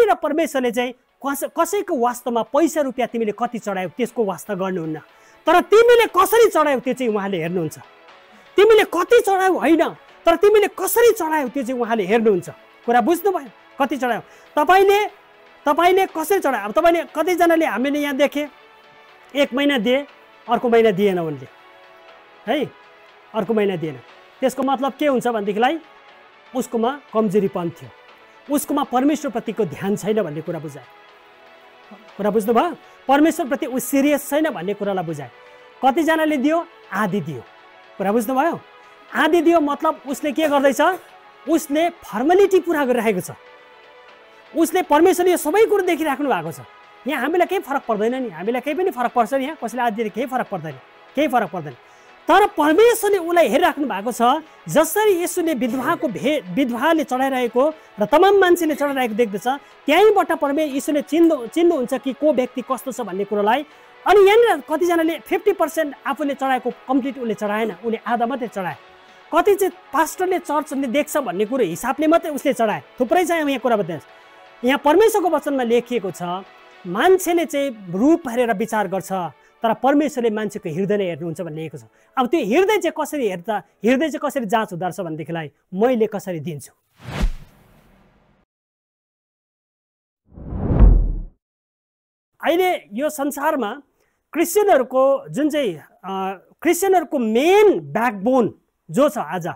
र परमेश्वरले चाहिँ कसैको वास्तवमा पैसा रुपियाँ तिमीले कति चढायौ त्यसको वास्ता गर्नुहुन्न, तर तिमीले कसरी चढायौ त्यो चाहिँ उहाँले हेर्नुहुन्छ। तिमीले कति चढायौ होइन, तर तिमीले कसरी चढायौ त्यो चाहिँ उहाँले हेर्नुहुन्छ। कुरा बुझ्नुभयो? कति चढायौ तपाईँले कसरी चढायो। अब तपाईँले कतिजनाले हामीले यहाँ देखेँ 1 महिना दिए, अर्को महिना दिएन उनले है, अर्को महिना दिएन। त्यसको मतलब के हुन्छ भनेदेखिलाई उसकोमा कमजोरीपन थियो, उसकोमा परमेश्वरप्रतिको ध्यान छैन भन्ने कुरा बुझायो। कुरा बुझ्नुभयो? परमेश्वरप्रति ऊ सिरियस छैन भन्ने कुरालाई बुझायो। कतिजनाले दियो, आधी दियो। कुरा बुझ्नुभयो? आधी दियो मतलब उसले के गर्दैछ, उसले फर्मालिटी पुरा गरिरहेको छ। उसले परमेश्वरले सबै कुरो देखिराख्नु भएको छ। यहाँ हामीलाई केही फरक पर्दैन नि, हामीलाई केही पनि फरक पर्छ नि, यहाँ कसैले आधी दिएर केही फरक पर्दैन, केही फरक पर्दैन। तर परमेश्वरले उसलाई हेरिराख्नु भएको छ। जसरी यसुले विधवाले चढाइरहेको र तमाम मान्छेले चढाइरहेको देख्दछ, त्यहीँबाट यसुले चिन्नुहुन्छ कि को व्यक्ति कस्तो छ भन्ने कुरोलाई। अनि यहाँनिर कतिजनाले 50% आफूले चढाएको कम्प्लिट उसले चढाएन, उसले आधा मात्रै चढाए। कति चाहिँ पास्टरले चर्चले देख्छ भन्ने कुरो हिसाबले मात्रै उसले चढाए। थुप्रै छ यहाँ कुरा बताइन्छ। यहाँ परमेश्वरको वचनमा लेखिएको छ, मान्छेले चाहिँ रूप हेरेर विचार गर्छ, तर परमेश्वरले मान्छेको हृदयले हेर्नुहुन्छ भन्ने लेखेको छ। अब त्यो हृदय चाहिँ कसरी हेर्दा, हृदय चाहिँ कसरी जाँच हुँदो रहेछ भनेदेखिलाई मैले कसरी दिन्छु। अहिले यो संसारमा क्रिस्चियनहरूको जुन चाहिँ क्रिस्चियनहरूको मेन ब्याकबोन जो छ आज,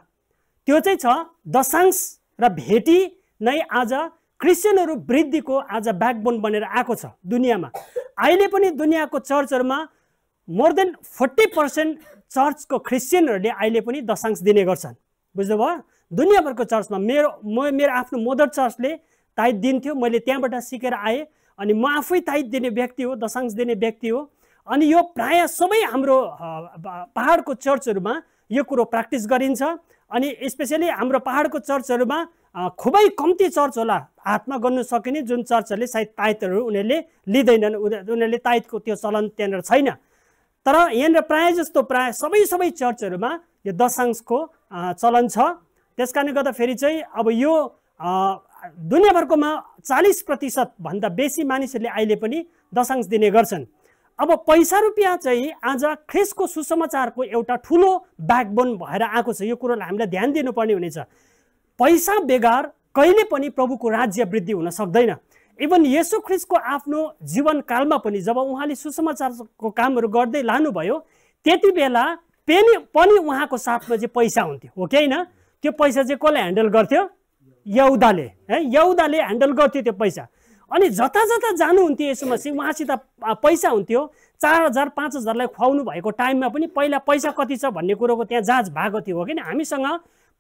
त्यो चाहिँ छ दशांश र भेटी नै आज क्रिस्चियनहरू वृद्धिको आज ब्याकबोन बनेर आएको छ दुनियाँमा। अहिले पनि दुनियाँको चर्चहरूमा मोर देन 40% चर्चको क्रिस्चियनहरूले अहिले पनि दशांश दिने गर्छन्। बुझ्नुभयो? दुनियाँभरको चर्चमा मेरो आफ्नो मदर चर्चले ताइद दिन्थ्यो, मैले त्यहाँबाट सिकेर आएँ। अनि म आफै ताइद दिने व्यक्ति हो, दशांश दिने व्यक्ति हो। अनि यो प्राय सबै हाम्रो पहाडको चर्चहरूमा यो कुरो प्र्याक्टिस गरिन्छ। अनि स्पेसली हाम्रो पहाडको चर्चहरूमा खुबै कम्ती चर्च होला हातमा गर्नु सकिने जुन चर्चहरूले सायद ताइदहरू उनीहरूले लिँदैनन्, उनीहरूले ताइदको त्यो चलन त्यहाँनिर छैन। तर यहाँनिर प्राय जस्तो प्राय सबै चर्चहरूमा यो दशांशको चलन छ। त्यस कारणले गर्दाखेरि चाहिँ अब यो दुनियाँभरकोमा 40% भन्दा बेसी मानिसहरूले अहिले पनि दशांश दिने गर्छन्। अब पैसा रुपियाँ चाहिँ आज ख्रिस्टको सुसमाचारको एउटा ठुलो ब्याकबोन भएर आएको छ। यो कुरोलाई हामीलाई ध्यान दिनुपर्ने हुनेछ। पैसा बेगर कहिले पनि प्रभुको राज्य वृद्धि हुन सक्दैन। इभन येशू ख्रिस्टको आफ्नो जीवनकालमा पनि जब उहाँले सुसमाचारको कामहरू गर्दै लानुभयो, त्यति बेला पनि उहाँको साथमा चाहिँ पैसा हुन्थ्यो, हो कि होइन? त्यो पैसा चाहिँ कसले ह्यान्डल गर्थ्यो? यहुदाले है, यहुदाले ह्यान्डल गर्थ्यो त्यो पैसा। अनि जता जता जानुहुन्थ्यो येशू मसीह, उहाँसित पैसा हुन्थ्यो। 4000 5000लाई खुवाउनु भएको टाइममा पनि पहिला पैसा कति छ भन्ने कुरोको त्यहाँ जाँच भएको थियो, हो कि हामीसँग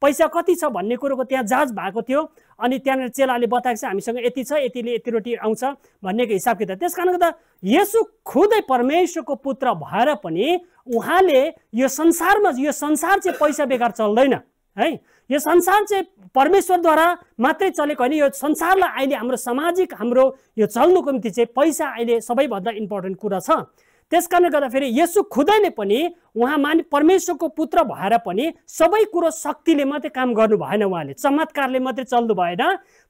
पैसा कति छ भन्ने कुरोको त्यहाँ जाँच भएको थियो। अनि त्यहाँनिर चेलाले बताएको छ हामीसँग यति छ, यतिले यति रोटी आउँछ भन्नेको हिसाब किताब। त्यस कारणले गर्दा येशू खुदै परमेश्वरको पुत्र भएर पनि उहाँले यो संसार चाहिँ पैसा बेकार चल्दैन है। यो संसार चाहिँ परमेश्वरद्वारा मात्रै चलेको होइन। यो संसारलाई अहिले हाम्रो सामाजिक हाम्रो यो चल्नुको निम्ति चाहिँ पैसा अहिले सबैभन्दा इम्पोर्टेन्ट कुरा छ। त्यस कारणले गर्दाखेरि येशू खुदैले पनि उहाँ परमेश्वरको पुत्र भएर पनि सबै कुरो शक्तिले मात्रै काम गर्नु भएन, उहाँले चमत्कारले मात्रै चल्नु भएन,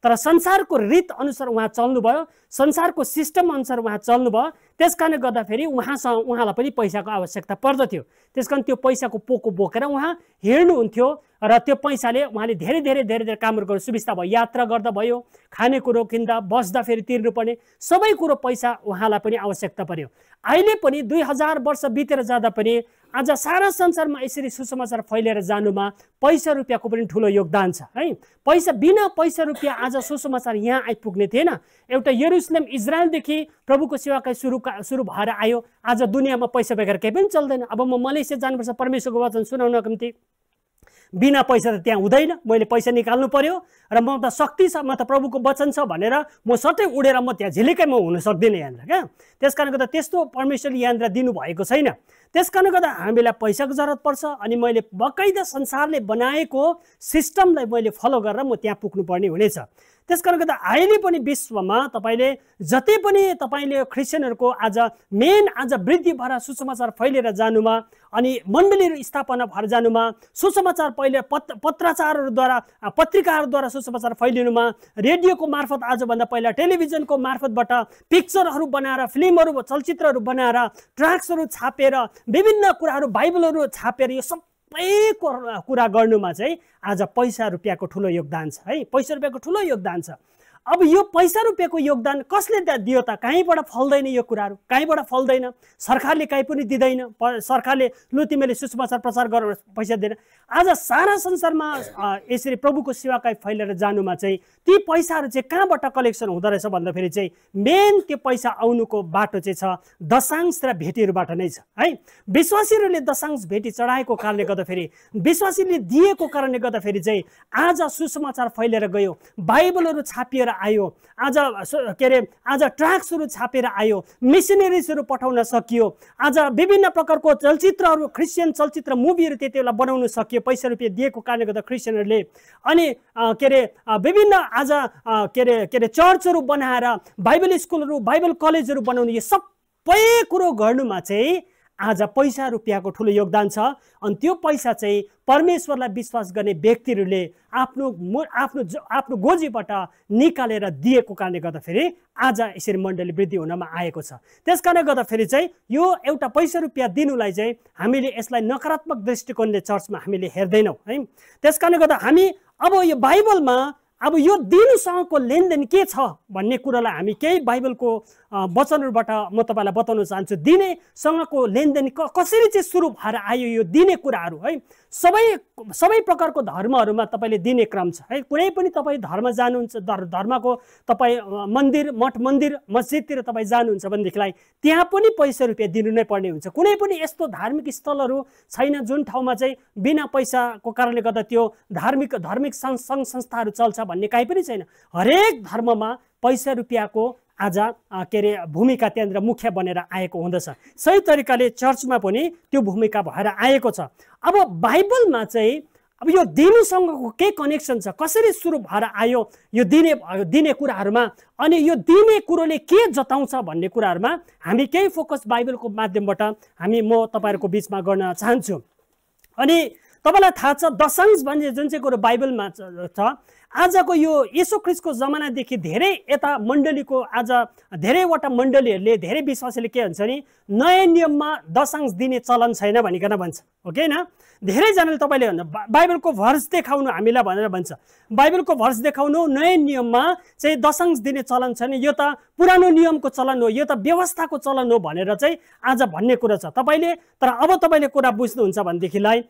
तर संसारको रीत अनुसार उहाँ चल्नुभयो, संसारको सिस्टम अनुसार उहाँ चल्नुभयो। त्यस कारणले गर्दाखेरि उहाँलाई पनि पैसाको आवश्यकता पर्दथ्यो। त्यस कारण त्यो पैसाको पोको बोकेर उहाँ हिँड्नुहुन्थ्यो र त्यो पैसाले उहाँले धेरै धेरै धेरै धेरै कामहरू गर्नु सुविस्ता भयो। यात्रा गर्दा भयो, खानेकुरो किन्दा, बस्दा फेरि तिर्नुपर्ने सबै कुरो पैसा उहाँलाई पनि आवश्यकता पर्यो। अहिले पनि 2000 वर्ष बितेर जाँदा पनि आज सारा संसारमा यसरी सुसमाचार फैलिएर जानुमा पैसा रुपियाँको पनि ठुलो योगदान छ है। बिना पैसा रुपियाँ आज सुसमाचार यहाँ आइपुग्ने थिएन। एउटा यरुसलेम इजरायलदेखि प्रभुको सेवाकाई सुरु भएर आयो। आज दुनियाँमा पैसा बेगर केही पनि चल्दैन। अब म मलेसिया जानुपर्छ परमेश्वरको वचन सुनाउनको निम्ति, बिना पैसा त त्यहाँ हुँदैन। मैले पैसा निकाल्नु पर्यो र म त शक्ति छ, म त प्रभुको वचन छ भनेर म सट्टै उडेर म त्यहाँ झिलिकै म हुन सक्दिनँ यहाँनिर क्या। त्यस कारणले गर्दा त्यस्तो परमेश्वरले यहाँनिर दिनुभएको छैन। त्यस कारणले गर्दा हामीलाई पैसाको जरुरत पर्छ। अनि मैले बकाइदा संसारले बनाएको सिस्टमलाई मैले फलो गरेर म त्यहाँ पुग्नुपर्ने हुनेछ। त्यसकारण गर्दा अहिले पनि विश्वमा तपाईले जति पनि तपाईले क्रिस्चियनहरुको आज मेन आज वृद्धि भएर सुसमाचार फैलेर जानुमा अनि मण्डलीहरु स्थापना भएर जानुमा सुसमाचार पहिले पत्राचारहरुद्वारा पत्रिकाहरुद्वारा सुसमाचार फैलिनुमा रेडियोको मार्फत आज भन्दा पहिला टेलिभिजनको मार्फतबाट पिक्चरहरु बनाएर फिल्महरु चलचित्रहरु बनाएर ट्र्याक्सहरु छापेर विभिन्न कुराहरु बाइबलहरु छापेर यो सबै कुरा गर्नुमा चाहिँ आज पैसा रुपैयाँको ठूलो योगदान छ है पैसा रुपैयाँको ठूलो योगदान छ अब यो पैसा रुपैयाँको योगदान कसले दियो त कहीँबाट फल्दैन यो कुराहरु कहीँबाट फल्दैन सरकारले कहीँ पनि दिदैन सरकारले लु तिमीले सुसमाचार प्रचार गर पैसा दिएर आज सारा संसारमा यसरी प्रभुको सेवाकाई फैलेर जानुमा चाहिँ ती पैसाहरु चाहिँ कहाँबाट कलेक्सन हुँदो रहेछ भन्दाखेरि चाहिँ मेन त्यो पैसा आउनुको बाटो चाहिँ छ दशांश र भेटीहरुबाट नै छ है विश्वासीहरुले दशांश भेटी चढाएको कारणले गर्दाखेरि विश्वासीले दिएको कारणले गर्दाखेरि चाहिँ आज सुसमाचार फैलेर गयो बाइबलहरु छापिएर आयो आज के रे आज ट्र्याक्सहरु छापेर आयो मिशनरीजहरु पठाउन सकियो आज विभिन्न प्रकारको चलचित्रहरु क्रिस्चियन चलचित्र मुभीहरु त्यतिबेला बनाउन सकियो पैसा रुपैयाँ दिएको कारणले गर्दा क्रिस्चियनहरुले अनि के रे विभिन्न आज के रे चर्चहरु बनाएर बाइबल स्कुलहरु बाइबल कलेजहरु बनाउने यो सबै कुरो गर्नुमा चाहिँ आज पैसा रुपैयाँको ठूलो योगदान छ अनि त्यो पैसा चाहिँ परमेश्वरलाई विश्वास गर्ने व्यक्तिहरुले आफ्नो गोजीबाट निकालेर दिएको कारणले गर्दाखेरि आज यसरी मण्डली वृद्धि हुनमा आएको छ त्यसकारणले गर्दाखेरि चाहिँ यो एउटा पैसा रुपैयाँ दिनुलाई चाहिँ हामीले यसलाई नकारात्मक दृष्टिकोणले चर्चमा हामीले हेर्दैनौं है त्यसकारणले गर्दा हामी अब यो बाइबलमा अब यो दिनुसँगको लेनदेन के छ भन्ने कुरालाई हामी केही बाइबलको वचनहरुबाट म तपाईलाई बताउन चाहन्छु दिनेसँगको लेनदेन कसरी चाहिँ सुरु भएर आयो यो दिने कुराहरु है सबै प्रकारको धर्महरुमा तपाईले दिने क्रम छ है कुनै पनि तपाई धर्म जानुहुन्छ धर्मको तपाई मन्दिर मठ मन्दिर मस्जिदतिर तपाई जानुहुन्छ भनेदेखिलाई त्यहाँ पनि पैसा रुपैयाँ दिनु नै पर्ने हुन्छ कुनै पनि यस्तो धार्मिक स्थलहरु छैन जुन ठाउँमा चाहिँ बिना पैसाको कारणले गर्दा त्यो धार्मिक संघ संस्थाहरु चल्छ भन्ने काई पनि छैन हरेक धर्ममा पैसा रुपैयाँको आज के रे भूमिका त्यहाँनिर मुख्य बनेर आएको हुँदछ सही तरिकाले चर्चमा पनि त्यो भूमिका भएर आएको छ अब बाइबलमा चाहिँ अब यो दिनुसँगको के कनेक्सन छ कसरी सुरु भएर आयो यो दिने कुराहरुमा अनि यो दिने कुरोले के जताउँछ भन्ने कुराहरुमा हामी केही फोकस बाइबलको माध्यमबाट म तपाईहरुको बीचमा गर्न चाहन्छु अनि तपाईलाई थाहा छ दशांश भन्ने जुन चाहिँ कुरो बाइबलमा छ आजको यो येशू ख्रीष्टको जमानादेखि धेरै यता मण्डलीको आज धेरैवटा मण्डलीहरुले धेरै विश्वासीले के भन्छ नि नयाँ नियममा दशांश दिने चलन छैन भनिकन भन्छ हो के हैन धेरै जनाले तपाईले भन्छ बाइबलको भर्स देखाउनु हामीलाई भनेर भन्छ बाइबलको भर्स देखाउनु नयाँ नियममा चाहिँ दशांश दिने चलन छैन यो त पुरानो नियमको चलन हो यो त व्यवस्थाको चलन हो भनेर चाहिँ आज भन्ने कुरा छ तपाईले तर अब तपाईले कुरा बुझ्नुहुन्छ भनेदेखिलाई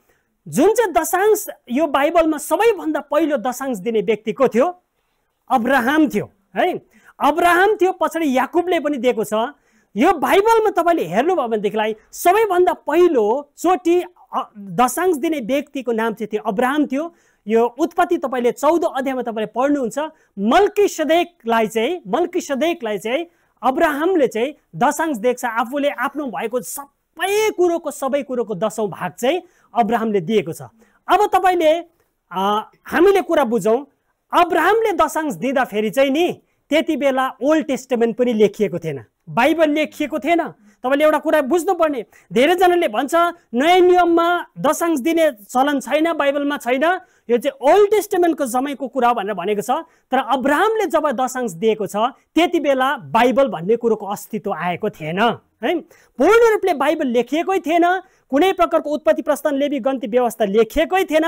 जुन चाहिँ दशांश यो बाइबलमा सबैभन्दा पहिलो दशांश दिने व्यक्ति को थियो अब्राहम थियो है अब्राहम थियो पछाडी याकुबले पनि दिएको छ यो बाइबलमा तपाईले हेर्नुभयो भनेदेखिलाई सबैभन्दा पहिलो चोटी दशांश दिने व्यक्तिको नाम चाहिँ थियो अब्राहम थियो यो उत्पत्ति तपाईले 14 अध्यायमा तपाईले पढ्नुहुन्छ मल्कीसदेकलाई चाहिँ अब्राहमले चाहिँ दशांश देख्छ आफूले आफ्नो भएको सबै कुरोको दशौं भाग चाहिँ अब्राहमले दिएको छ अब तपाईले हामीले कुरा बुझौं अब्राहमले दशांश दिँदा फेरि चाहिँ नि त्यति बेला ओल्ड टेस्टामेन्ट पनि लेखिएको थिएन बाइबल लेखिएको थिएन तपाईले एउटा कुरा बुझ्नु पर्ने धेरै जनाले भन्छ नयाँ नियममा दशांश दिने चलन छैन बाइबलमा छैन यो चाहिँ ओल्ड टेस्टामेन्टको समयको कुरा हो भनेर भनेको छ तर अब्राहमले जब दशांश दिएको छ त्यति बेला बाइबल भन्ने कुरोको अस्तित्व आएको थिएन है पूर्ण रूपले बाइबल लेखिएकै थिएन कुनै प्रकारको उत्पत्ति प्रस्थान लेवी गन्ती व्यवस्था लेखिएकै थिएन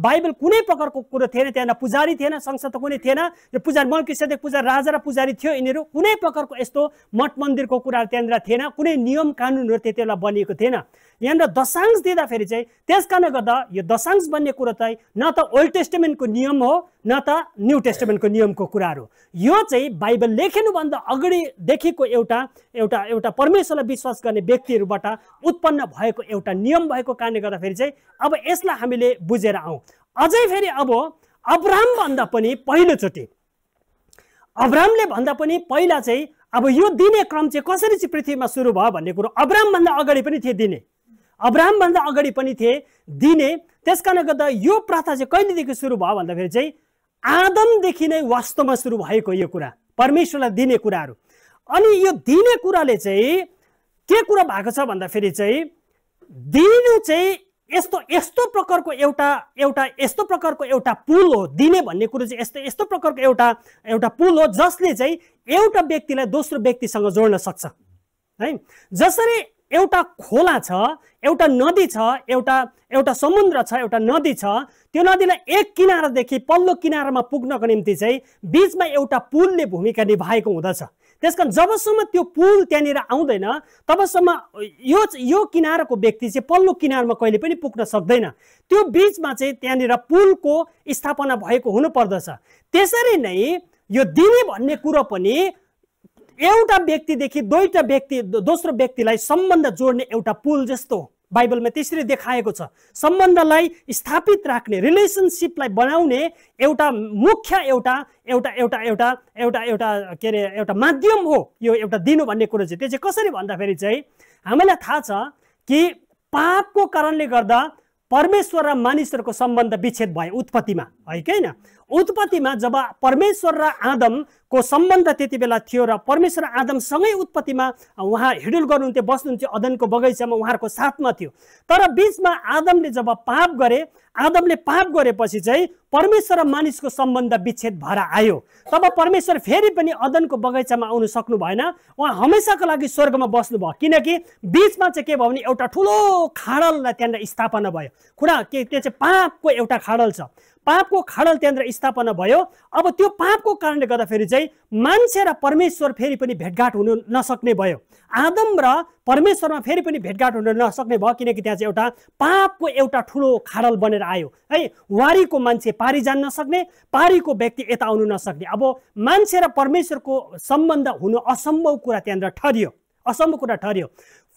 बाइबल कुनै प्रकारको कुरो थिएन त्यहाँ पुजारी थिएन संस्था कुनै थिएन यो पुजारी मल्कीसदेक पुजारी राजा र पुजारी थियो यिनीहरू कुनै प्रकारको यस्तो मठ मन्दिरको कुरा त्यहाँनिर थिएन कुनै नियम कानुनहरु त्यतिबेला बनिएको थिएन यहाँनिर दशांश दिँदा फेरि चाहिँ त्यसकारणले गर्दा यो दशांश भन्ने कुरो चाहिँ न त ओल्ड टेस्टामेन्टको नियम हो न त न्यू टेस्टामेन्टको नियमको कुराहरु यो चाहिँ बाइबल लेखिनुभन्दा अगाडि देखिएको एउटा परमेश्वरलाई विश्वास गर्ने व्यक्तिहरुबाट उत्पन्न भएको एउटा नियम भएको कारणले गर्दा फेरि चाहिँ अब यसलाई हामीले बुझेर आउँ अझै फेरि अब अब्राहम भन्दा पनि पहिलोचोटी अब्राहमले भन्दा पनि पहिला चाहिँ अब यो दिने क्रम चाहिँ कसरी चाहिँ पृथ्वीमा सुरु भयो भन्ने कुरो अब्राहम भन्दा अगाडि पनि थिए दिने अब्राहम भन्दा अगाडि पनि थिए दिने त्यसकारणले गर्दा यो प्रथा चाहिँ कहिलेदेखि सुरु भयो भन्दाखेरि चाहिँ आदमदेखि नै वास्तवमा सुरु भएको यो कुरा, परमेश्वरलाई दिने कुराहरू। अनि यो दिने कुराले चाहिँ के कुरा भएको छ भन्दाखेरि चाहिँ दिनु चाहिँ यस्तो प्रकारको एउटा पुल हो। दिने भन्ने कुरो चाहिँ यस्तो प्रकारको एउटा पुल हो जसले चाहिँ एउटा व्यक्तिलाई दोस्रो व्यक्तिसँग जोड्न सक्छ है। जसरी एउटा खोला छ, एउटा नदी छ, एउटा समुद्र छ, एउटा नदी छ, त्यो नदीलाई एक किनारादेखि पल्लो किनारामा पुग्नको निम्ति चाहिँ बीचमा एउटा पुलले भूमिका निभाएको हुँदछ। त्यसकारण जबसम्म त्यो पुल त्यहाँनिर आउँदैन तबसम्म यो किनारको व्यक्ति चाहिँ पल्लो किनारमा कहिले पनि पुग्न सक्दैन। त्यो बीचमा चाहिँ त्यहाँनिर पुलको स्थापना भएको हुनुपर्दछ। त्यसरी नै यो दिने भन्ने कुरो पनि एउटा व्यक्तिदेखि दोस्रो व्यक्तिलाई सम्बन्ध जोड्ने एउटा पुल जस्तो बाइबलमा त्यसरी देखाएको छ। सम्बन्धलाई स्थापित राख्ने, रिलेसनसिपलाई बनाउने एउटा मुख्य एउटा माध्यम हो यो एउटा दिनु भन्ने कुरो चाहिँ। त्यो चाहिँ कसरी भन्दाखेरि चाहिँ हामीलाई थाहा छ कि पापको कारणले गर्दा परमेश्वर र मानिसहरूको सम्बन्ध विच्छेद भयो उत्पत्तिमा, है कि हैन? उत्पत्तिमा जब परमेश्वर र आदमको सम्बन्ध त्यति बेला थियो र परमेश्वर आदमसँगै उत्पत्तिमा उहाँ हिडुल गर्नुहुन्थ्यो, बस्नुहुन्थ्यो अदनको बगैँचामा, उहाँहरूको साथमा थियो। तर बीचमा आदमले जब पाप गरेपछि चाहिँ परमेश्वर र मानिसको सम्बन्ध विच्छेद भएर आयो। तब परमेश्वर फेरि पनि अदनको बगैँचामा आउनु सक्नु भएन, उहाँ हमेसाको लागि स्वर्गमा बस्नुभयो। किनकि बीचमा चाहिँ के भयो भने एउटा ठुलो खाडललाई त्यहाँनिर स्थापना भयो। त्यो चाहिँ पापको एउटा खाडल छ। पापको खाडल त्यहाँनिर स्थापना भयो। अब त्यो पापको कारणले गर्दाखेरि चाहिँ मान्छे र परमेश्वर फेरि पनि भेटघाट हुन नसक्ने भयो। आदम र परमेश्वरमा फेरि पनि भेटघाट हुन नसक्ने भयो, किनकि त्यहाँ चाहिँ एउटा पापको एउटा ठुलो खाडल बनेर आयो है। वारीको मान्छे पारी जान नसक्ने, पारीको व्यक्ति यता आउनु नसक्ने। अब मान्छे र परमेश्वरको सम्बन्ध हुनु असम्भव कुरा त्यहाँनिर ठहरियो।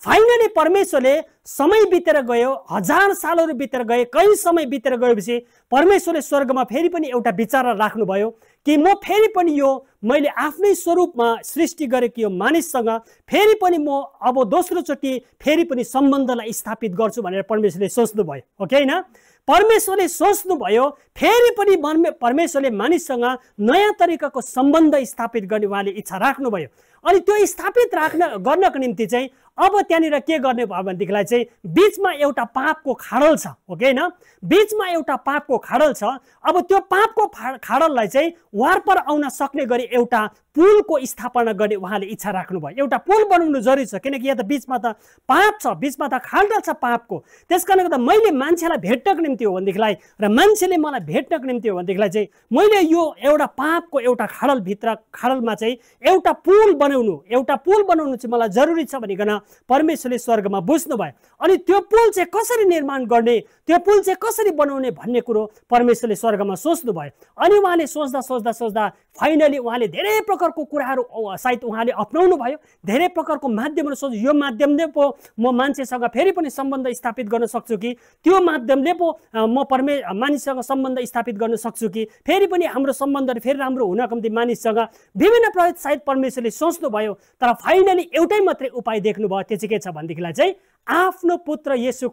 फाइनली परमेश्वरले समय बितेर गयो, 1000 सालहरू बितेर गए, कहीँ समय बितेर गएपछि परमेश्वरले स्वर्गमा फेरि पनि एउटा विचार राख्नुभयो कि म फेरि पनि यो मैले आफ्नै स्वरूपमा सृष्टि गरेको यो मानिससँग फेरि पनि म अब दोस्रोचोटि फेरि पनि सम्बन्धलाई स्थापित गर्छु भनेर परमेश्वरले सोच्नुभयो, हो कि हैन? परमेश्वरले सोच्नुभयो, फेरि पनि परमेश्वरले मानिससँग नयाँ तरिकाको सम्बन्ध स्थापित गर्ने उहाँले इच्छा राख्नुभयो। अनि त्यो स्थापित गर्नको निम्ति चाहिँ अब त्यहाँनिर के गर्ने भयो भनेदेखिलाई चाहिँ बीचमा एउटा पापको खाडल छ, हो कि हैन? बीचमा एउटा पापको खाडल छ। अब त्यो पापको खाडललाई चाहिँ वारपार आउन सक्ने गरी एउटा पुलको स्थापना गर्ने उहाँले इच्छा राख्नुभयो। एउटा पुल बनाउनु जरुरी छ, किनकि यहाँ त बीचमा त पाप छ, बीचमा त खाडल छ पापको। त्यसकारणले गर्दा मैले मान्छेलाई भेट्नको निम्ति हो भनेदेखिलाई र मान्छेले मलाई भेट्नको निम्ति हो भनेदेखिलाई चाहिँ मैले यो एउटा पापको एउटा खाडलमा चाहिँ एउटा पुल बनाउनु चाहिँ मलाई जरुरी छ भनिकन परमेश्वरले स्वर्गमा बुझ्नुभयो। अनि त्यो पुल चाहिँ कसरी निर्माण गर्ने, त्यो पुल चाहिँ कसरी बनाउने भन्ने कुरो परमेश्वरले स्वर्गमा सोच्नुभयो। अनि उहाँले सोच्दा फाइनली उहाँले धेरै प्रकारको कुराहरू सायद उहाँले अपनाउनु भयो। धेरै प्रकारको माध्यमहरू सोच, यो माध्यमले पो म मान्छेसँग फेरि पनि सम्बन्ध स्थापित गर्न सक्छु कि, त्यो माध्यमले पो म मानिससँग सम्बन्ध स्थापित गर्न सक्छु कि, फेरि पनि हाम्रो सम्बन्धहरू फेरि राम्रो हुनको निम्ति मानिससँग विभिन्न प्रकार सायद परमेश्वरले सोच्नुभयो। तर फाइनली एउटै मात्रै उपाय देख्नुभयो। त्यो चाहिँ के छ भनेदेखिलाई चाहिँ आफ्नो पुत्र येशू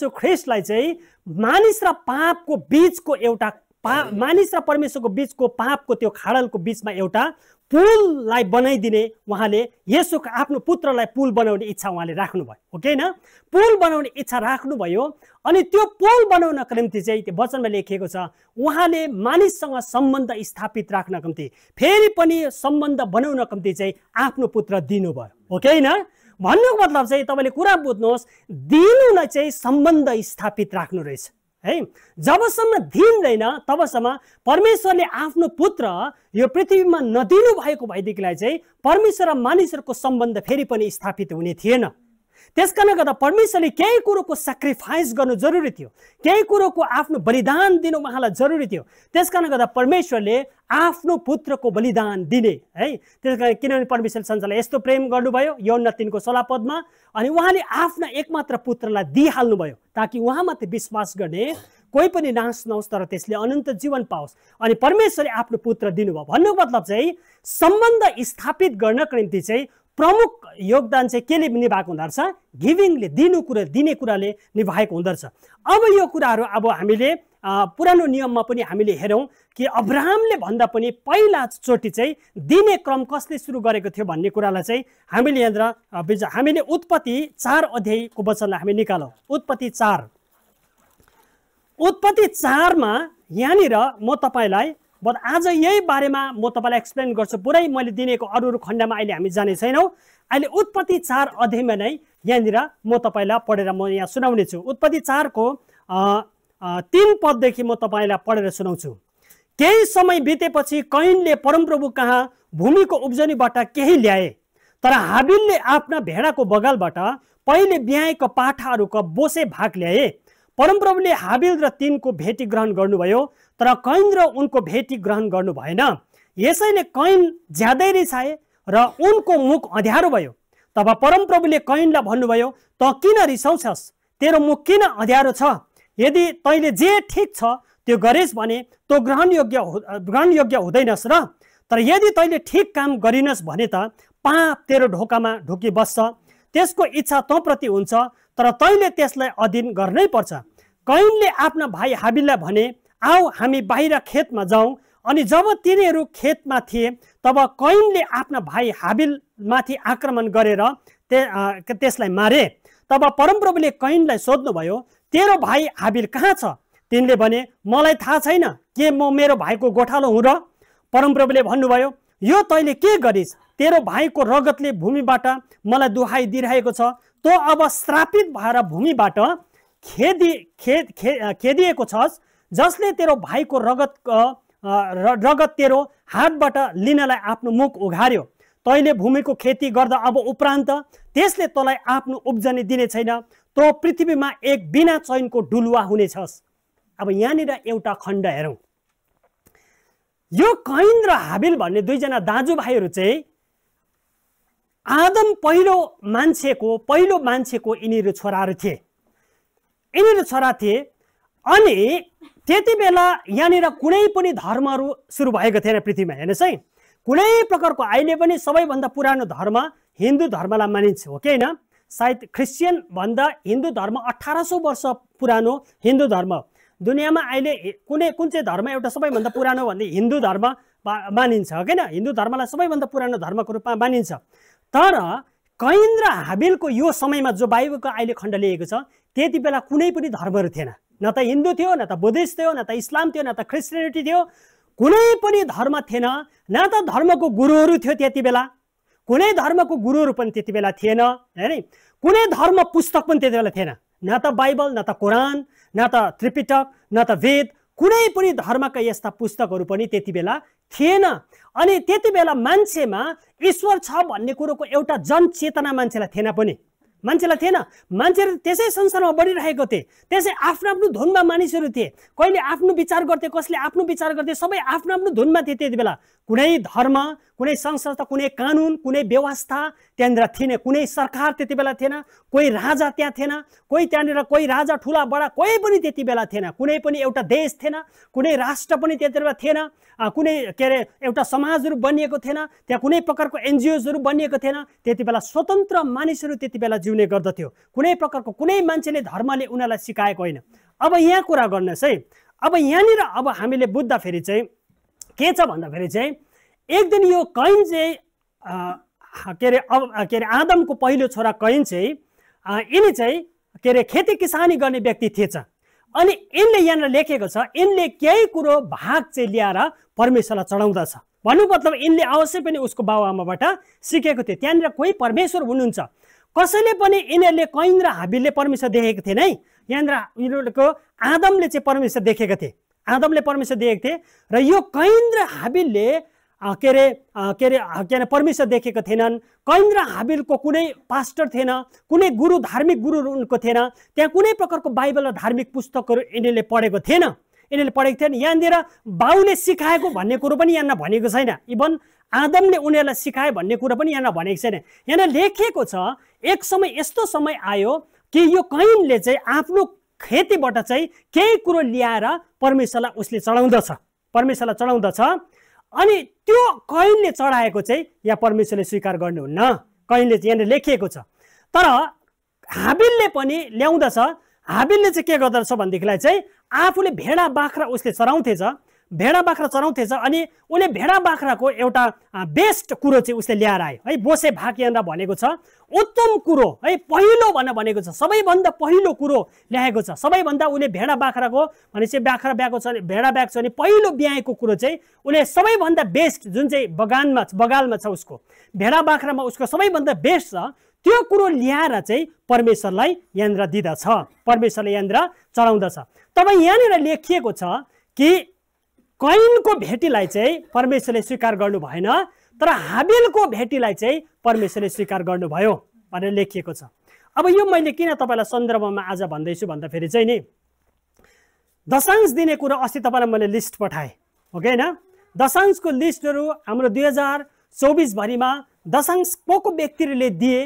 ख्रिस्टलाई चाहिँ मानिस र पापको बीचको एउटा मानिस र परमेश्वरको बीचको पापको त्यो खाडलको बीचमा एउटा पुललाई बनाइदिने उहाँले येशूको आफ्नो पुत्रलाई पुल बनाउने इच्छा उहाँले राख्नुभयो, हो कि हैन? पुल बनाउने इच्छा राख्नुभयो। अनि त्यो पुल बनाउनको निम्ति चाहिँ त्यो वचनमा लेखिएको छ उहाँले मानिससँग सम्बन्ध स्थापित राख्नको निम्ति, फेरि पनि सम्बन्ध बनाउनको निम्ति चाहिँ आफ्नो पुत्र दिनुभयो, हो कि हैन? भन्नुको मतलब चाहिँ तपाईले कुरा बुझ्नुहोस्, दिनुलाई चाहिँ सम्बन्ध स्थापित राख्नु रहेछ है। जबसम्म दिँदैन तबसम्म परमेश्वरले आफ्नो पुत्र यो पृथ्वीमा नदिनु भएको भएदेखिलाई चाहिँ परमेश्वर र मानिसहरूको सम्बन्ध फेरि पनि स्थापित हुने थिएन। त्यसकारणले गर्दा परमेश्वरले केही कुरोको सेक्रिफाइस गर्नु जरुरी थियो, केही कुरोको आफ्नो बलिदान दिनु उहाँलाई जरुरी थियो। त्यसकारणले गर्दा परमेश्वरले आफ्नो पुत्रको बलिदान दिने है। त्यसकारण किनभने परमेश्वरले संसारलाई यस्तो प्रेम गर्नुभयो, यूहन्ना 3:16 पदमा, अनि उहाँले आफ्ना एकमात्र पुत्रलाई दिइहाल्नुभयो ताकि उहाँ मात्र विश्वास गर्ने कोही पनि नाश नहोस् तर त्यसले अनन्त जीवन पाओस्। अनि परमेश्वरले आफ्नो पुत्र दिनुभयो। भन्नुको मतलब चाहिँ सम्बन्ध स्थापित गर्नको निम्ति चाहिँ प्रमुख योगदान चाहिँ केले निभाएको हुँदो रहेछ? गिभिङले, दिने कुराले निभाएको हुँदो रहेछ। अब यो कुराहरू अब हामीले पुरानो नियममा पनि हामीले हेरौँ कि अब्राहमले भन्दा पनि पहिलाचोटि चाहिँ दिने क्रम कसले सुरु गरेको थियो भन्ने कुरालाई चाहिँ हामीले यहाँनिर हामीले उत्पत्ति 4 अध्यायको वचनलाई हामी निकालौँ। उत्पत्ति 4 मा यहाँनिर म तपाईँलाई आज यही बारेमा म तपाईँलाई एक्सप्लेन गर्छु। पुरै मैले दिनेको अरू खण्डमा अहिले हामी जाने छैनौँ। अहिले उत्पत्ति 4 अध्यायमा नै यहाँनिर म तपाईँलाई पढेर म यहाँ सुनाउने छु। उत्पत्ति 4 को 3 पददेखि म तपाईँलाई पढेर सुनाउँछु। केही समय बितेपछि कैनले परमप्रभु कहाँ भूमिको उब्जनीबाट केही ल्याए, तर हाबिलले आफ्ना भेडाको बगालबाट पहिले ब्याएको पाठाहरूको बोसे भाग ल्याए। परमप्रभुले हाबिल र तिनको भेटी ग्रहण गर्नुभयो, तर कैन र उनको भेटी ग्रहण गर्नु भएन। यसैले कैन ज्यादै रिसाए र उनको मुख अँध्यारो भयो। तब परमप्रभुले कैनलाई भन्नुभयो, त किन रिसाउँछस्? तेरो मुख किन अँध्यारो छ? यदि तैँले जे ठिक छ त्यो गरेस् भने तँ ग्रहणयोग्य हुँदैनस् र, तर यदि तैँले ठिक काम गरिनस् भने त पाप तेरो ढोकामा ढुकी बस्छ। त्यसको इच्छा तँप्रति हुन्छ, तर तैँले त्यसलाई अधीन गर्नै पर्छ। कैनले आफ्ना भाइ हाबिललाई भने, आऊ हामी बाहिर खेतमा जाउँ। अनि जब तिनीहरू खेतमा थिए तब कैनले आफ्ना भाइ हाबिलमाथि आक्रमण गरेर त्यसलाई मारे। तब परमप्रभुले कैनलाई सोध्नुभयो, तेरो भाइ हाबिल कहाँ छ? तिनले भने, मलाई थाहा छैन, के म मेरो भाइको गोठालो हुँ र? परमप्रभुले भन्नुभयो, यो तैँले के गरिस्? तेरो भाइको रगतले भूमिबाट मलाई दुहाई दिइरहेको छ। तँ अब श्रापित भएर भूमिबाट खेदिएको छस्, जसले तेरो भाइको रगत तेरो हातबाट लिनलाई आफ्नो मुख उघार्यो। तैँले भूमिको खेती गर्दा अब उपरान्त त्यसले तँलाई आफ्नो उब्जनी दिने छैन। तँ पृथ्वीमा एक बिना चैनको डुलुवा हुनेछस्। अब यहाँनिर एउटा खण्ड हेरौँ। यो कैन र हाबिल भन्ने दुईजना दाजुभाइहरू चाहिँ आदम पहिलो मान्छेको यिनीहरू छोराहरू थिए। अनि त्यति बेला यहाँनिर कुनै पनि धर्महरू सुरु भएको थिएन पृथ्वीमा। हेर्नुहोस् है, कुनै प्रकारको अहिले पनि सबैभन्दा पुरानो धर्म हिन्दू धर्मलाई मानिन्छ, हो कि होइन? सायद क्रिस्चियन भन्दा हिन्दू धर्म 1800 वर्ष पुरानो हिन्दू धर्म। दुनियाँमा अहिले कुन चाहिँ धर्म एउटा सबैभन्दा पुरानो भन्दा हिन्दू धर्म मानिन्छ, हो किन? हिन्दू धर्मलाई सबैभन्दा पुरानो धर्मको रूपमा मानिन्छ। तर कैन र हाबिलको यो समयमा जो बाइबलको अहिले खण्ड लिएको छ, त्यति बेला कुनै पनि धर्महरू थिएन। न त हिन्दू थियो, न त बुद्धिस्ट थियो, न त इस्लाम थियो, न त क्रिस्चियनिटी थियो। कुनै पनि धर्म थिएन। न त धर्मको गुरुहरू थियो त्यति बेला, कुनै धर्मको गुरुहरू पनि त्यति बेला थिएन। हैन, कुनै धर्म पुस्तक पनि त्यति बेला थिएन। न त बाइबल, न त कुरान, न त त्रिपिटक, न त वेद, कुनै पनि धर्मका यस्ता पुस्तकहरू पनि त्यति बेला थिएन। अनि त्यति बेला मान्छेमा ईश्वर छ भन्ने कुरोको एउटा जनचेतना मान्छेलाई थिएन पनि। मान्छेहरू त्यसै संसारमा बढिरहेको थिए। त्यसै आफ्नो आफ्नो धुनमा मानिसहरू थिए। कहिले आफ्नो विचार गर्थे, कसले आफ्नो विचार गर्थे, सबै आफ्नो आफ्नो धुनमा थिए त्यति बेला। कुनै धर्म, कुनै संस्था, कुनै कानुन, कुनै व्यवस्था त्यहाँनिर थिएन। कुनै सरकार त्यति बेला थिएन। कोही राजा त्यहाँ थिएन। कोही राजा ठुला बडा कोही पनि त्यति बेला थिएन। कुनै पनि एउटा देश थिएन, कुनै राष्ट्र पनि त्यति बेला थिएन। कुनै एउटा समाजहरू बनिएको थिएन। त्यहाँ कुनै प्रकारको एनजिओजहरू बनिएको थिएन। त्यति बेला स्वतन्त्र मानिसहरू त्यति बेला जिउने गर्दथ्यो। कुनै प्रकारको कुनै मान्छेले धर्मले उनीहरूलाई सिकाएको होइन। अब यहाँ कुरा गर्नुहोस् है। अब यहाँनिर अब हामीले बुझ्दाखेरि चाहिँ के छ भन्दाखेरि चाहिँ एक दिन यो कैन चाहिँ आदमको पहिलो छोरा कैन चाहिँ यिनी चाहिँ खेती किसानी गर्ने व्यक्ति थिएछ। अनि यिनले यहाँनिर लेखेको छ, यिनले केही कुरो भाग चाहिँ ल्याएर परमेश्वरलाई चढाउँदछ। भन्नु मतलब यिनले अवश्य पनि उसको बाबुआमाबाट सिकेको थियो। त्यहाँनिर कोही परमेश्वर हुनुहुन्छ। कसैले पनि यिनीहरूले कैन र हाबिलले परमेश्वर देखेको थिएन है। यहाँनिर यिनीहरूको आदमले चाहिँ परमेश्वर देखेका थिए। आदमले परमेश्वर देखेको थिए र यो कैन र हाबिलले परमेश्वर देखेको थिएनन्। कैन र हाबिलको कुनै पास्टर थिएन, कुनै गुरु, धार्मिक गुरुहरू उनको थिएन। त्यहाँ कुनै प्रकारको बाइबल र धार्मिक पुस्तकहरू यिनीहरूले पढेको थिएन। यहाँनिर बाउले सिकाएको भन्ने कुरो पनि यहाँ भनेको छैन। इभन आदमले उनीहरूलाई सिकाए भन्ने कुरो पनि यहाँ भनेको छैन। यहाँ लेखेको छ एक समय यस्तो समय आयो कि यो कैनले चाहिँ आफ्नो खेतीबाट चाहिँ केही कुरो ल्याएर परमेश्वरलाई उसले चढाउँदछ। अनि त्यो कैनले चढाएको चाहिँ यहाँ परमेश्वरले स्वीकार गर्नुहुन्न। कहीँले यहाँनिर लेखिएको छ। तर हाबिलले पनि ल्याउँदछ, हाबिलले चाहिँ के गर्दछ भनेदेखिलाई चाहिँ आफूले भेडा बाख्रा उसले चराउँथेछ, भेडा बाख्रा चराउँथेछ अनि उसले भेडा बाख्राको एउटा बेस्ट कुरो चाहिँ उसले ल्याएर आयो है। बोसे भाग यहाँनिर भनेको छ उत्तम कुरो है, पहिलो भनेको छ, सबैभन्दा पहिलो कुरो ल्याएको छ। सबैभन्दा उसले भेडा बाख्राको भनेपछि बाख्रा ब्याएको छ, भेडा ब्याएको छ भने पहिलो ब्याएको कुरो चाहिँ उसले सबैभन्दा बेस्ट जुन चाहिँ बगालमा छ उसको भेडा बाख्रामा उसको सबैभन्दा बेस्ट छ त्यो कुरो ल्याएर चाहिँ परमेश्वरलाई यहाँनिर दिँदछ, परमेश्वरले यहाँनिर चढाउँदछ। तब यहाँनिर लेखिएको छ कि कैनको भेटीलाई चाहिँ परमेश्वरले स्वीकार गर्नु भएन, तर हाबिलको भेटीलाई चाहिँ परमेश्वरले स्वीकार गर्नुभयो भनेर लेखिएको छ। अब यो मैले किन तपाईँलाई सन्दर्भमा आज भन्दैछु भन्दाखेरि चाहिँ नि दशांश दिने कुरा अस्ति तपाईँलाई मैले लिस्ट पठाएँ हो कि होइन। दशांशको लिस्टहरू हाम्रो 2024 भरिमा दशांश को व्यक्तिहरूले दिए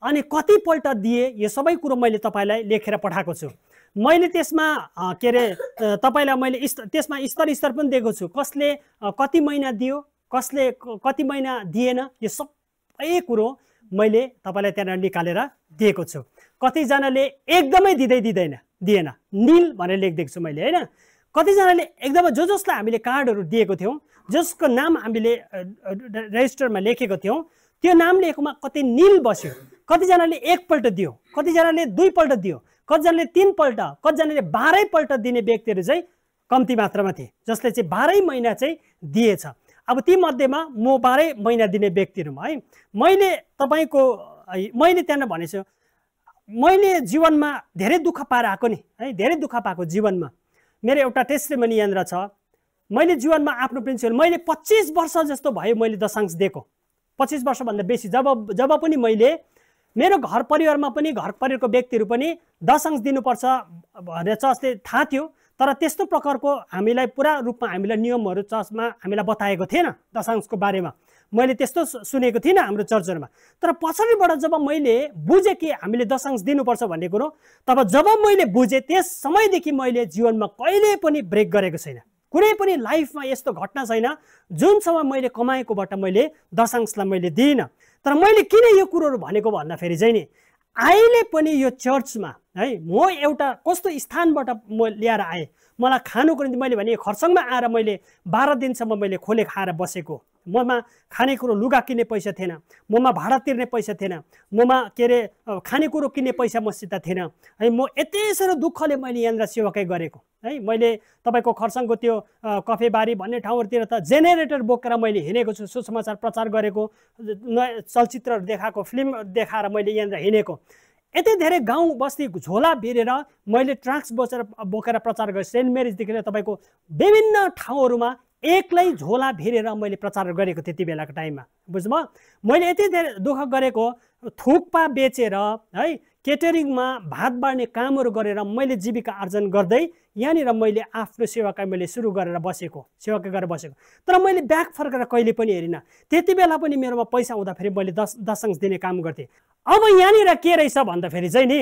अनि कतिपल्ट दिए यो सबै कुरो मैले तपाईँलाई लेखेर पठाएको छु। मैले त्यसमा के अरे तपाईँलाई मैले त्यसमा स्तर पनि दिएको छु, कसले कति महिना दियो, कसले कति महिना दिएन, यो सबै कुरो मैले तपाईँलाई त्यहाँ निकालेर दिएको छु। कतिजनाले एकदमै दिएन निल भनेर लेखिदिएको छु मैले होइन। कतिजनाले एकदमै जसलाई हामीले कार्डहरू दिएको थियौँ, जसको नाम हामीले रेजिस्टरमा लेखेको थियौँ, त्यो नाम लेखेकोमा कति निल बस्यो, कतिजनाले एकपल्ट दियो, कतिजनाले दुईपल्ट दियो, कतिजनाले तीनपल्ट, कतिजनाले 12 पल्ट दिने व्यक्तिहरू चाहिँ कम्ती मात्रामा थिए, जसले चाहिँ 12 महिना चाहिँ दिएछ। अब ती मध्येमा म 12 महिना दिने व्यक्तिहरूमा है मैले तपाईँको मैले त्यहाँ भनेछु, मैले जीवनमा धेरै दुःख पाएर आएको नि है, धेरै दुःख पाएको जीवनमा। मेरो एउटा टेस्टिमनी यहाँनिर छ, मैले जीवनमा आफ्नो प्रिन्सिपल मैले 25 वर्ष जस्तो भयो मैले दशांश दिएको, 25 वर्षभन्दा बेसी। जब पनि मैले मेरो घर परिवारमा पनि घर परिवारको व्यक्तिहरू पनि दशांश दिनुपर्छ भनेर चर्चले थाहा थियो, तर त्यस्तो प्रकारको हामीलाई पुरा रूपमा हामीलाई नियमहरू चर्चमा हामीलाई बताएको थिएन दशांशको बारेमा, मैले त्यस्तो सुनेको थिइनँ हाम्रो चर्चहरूमा। तर पछाडिबाट जब मैले बुझेँ कि हामीले दशांश दिनुपर्छ भन्ने कुरो, तब जब मैले बुझेँ त्यस समयदेखि मैले जीवनमा कहिले पनि ब्रेक गरेको छैन। कुनै पनि लाइफमा यस्तो घटना छैन जुनसम्म मैले कमाएकोबाट मैले दशांशलाई मैले दिइनँ। तर मैले किन यो कुरोहरू भनेको भन्दाखेरि चाहिँ नि अहिले पनि यो चर्चमा है म एउटा कस्तो स्थानबाट म ल्याएर आएँ, मलाई खानुको निम्ति मैले भने खरसाङमा आएर मैले 12 दिनसम्म मैले खोले खाएर बसेको, ममा खानेकुरो लुगा किन्ने पैसा थिएन, ममा भाडा तिर्ने पैसा थिएन, ममा के अरे खानेकुरो किन्ने पैसा मसित थिएन है। म यति साह्रो दुःखले मैले यहाँनिर सेवाकै गरेको है। मैले तपाईँको खरसाङको त्यो कफेबारी भन्ने ठाउँहरूतिर त जेनेरेटर बोकेर मैले हिँडेको छु, सुसमाचार प्रचार गरेको, नयाँ चलचित्रहरू देखाएको, फिल्म देखाएर मैले यहाँनिर हिँडेको। यति धेरै गाउँ बस्ती झोला भिरेर मैले ट्रक्स बोकेर प्रचार गरेँ। सेन्ट मेरिजदेखि लिएर तपाईँको विभिन्न ठाउँहरूमा एक्लै झोला भिरेर मैले प्रचार गरेको त्यति बेलाको टाइममा, बुझ्नुभयो। मैले यति धेरै दुःख गरेको, थुक्पा बेचेर है केटरिङमा भात बाँड्ने कामहरू गरेर मैले जीविका आर्जन गर्दै यहाँनिर मैले आफ्नो सेवाकाई मैले सुरु गरेर बसेको, सेवाकाई गरेर बसेको। तर मैले ब्याक फर्केर कहिले पनि हेरिनँ। त्यति बेला पनि मेरोमा पैसा हुँदाखेरि मैले दशांश दिने काम गर्थेँ। अब यहाँनिर के रहेछ भन्दाखेरि चाहिँ नि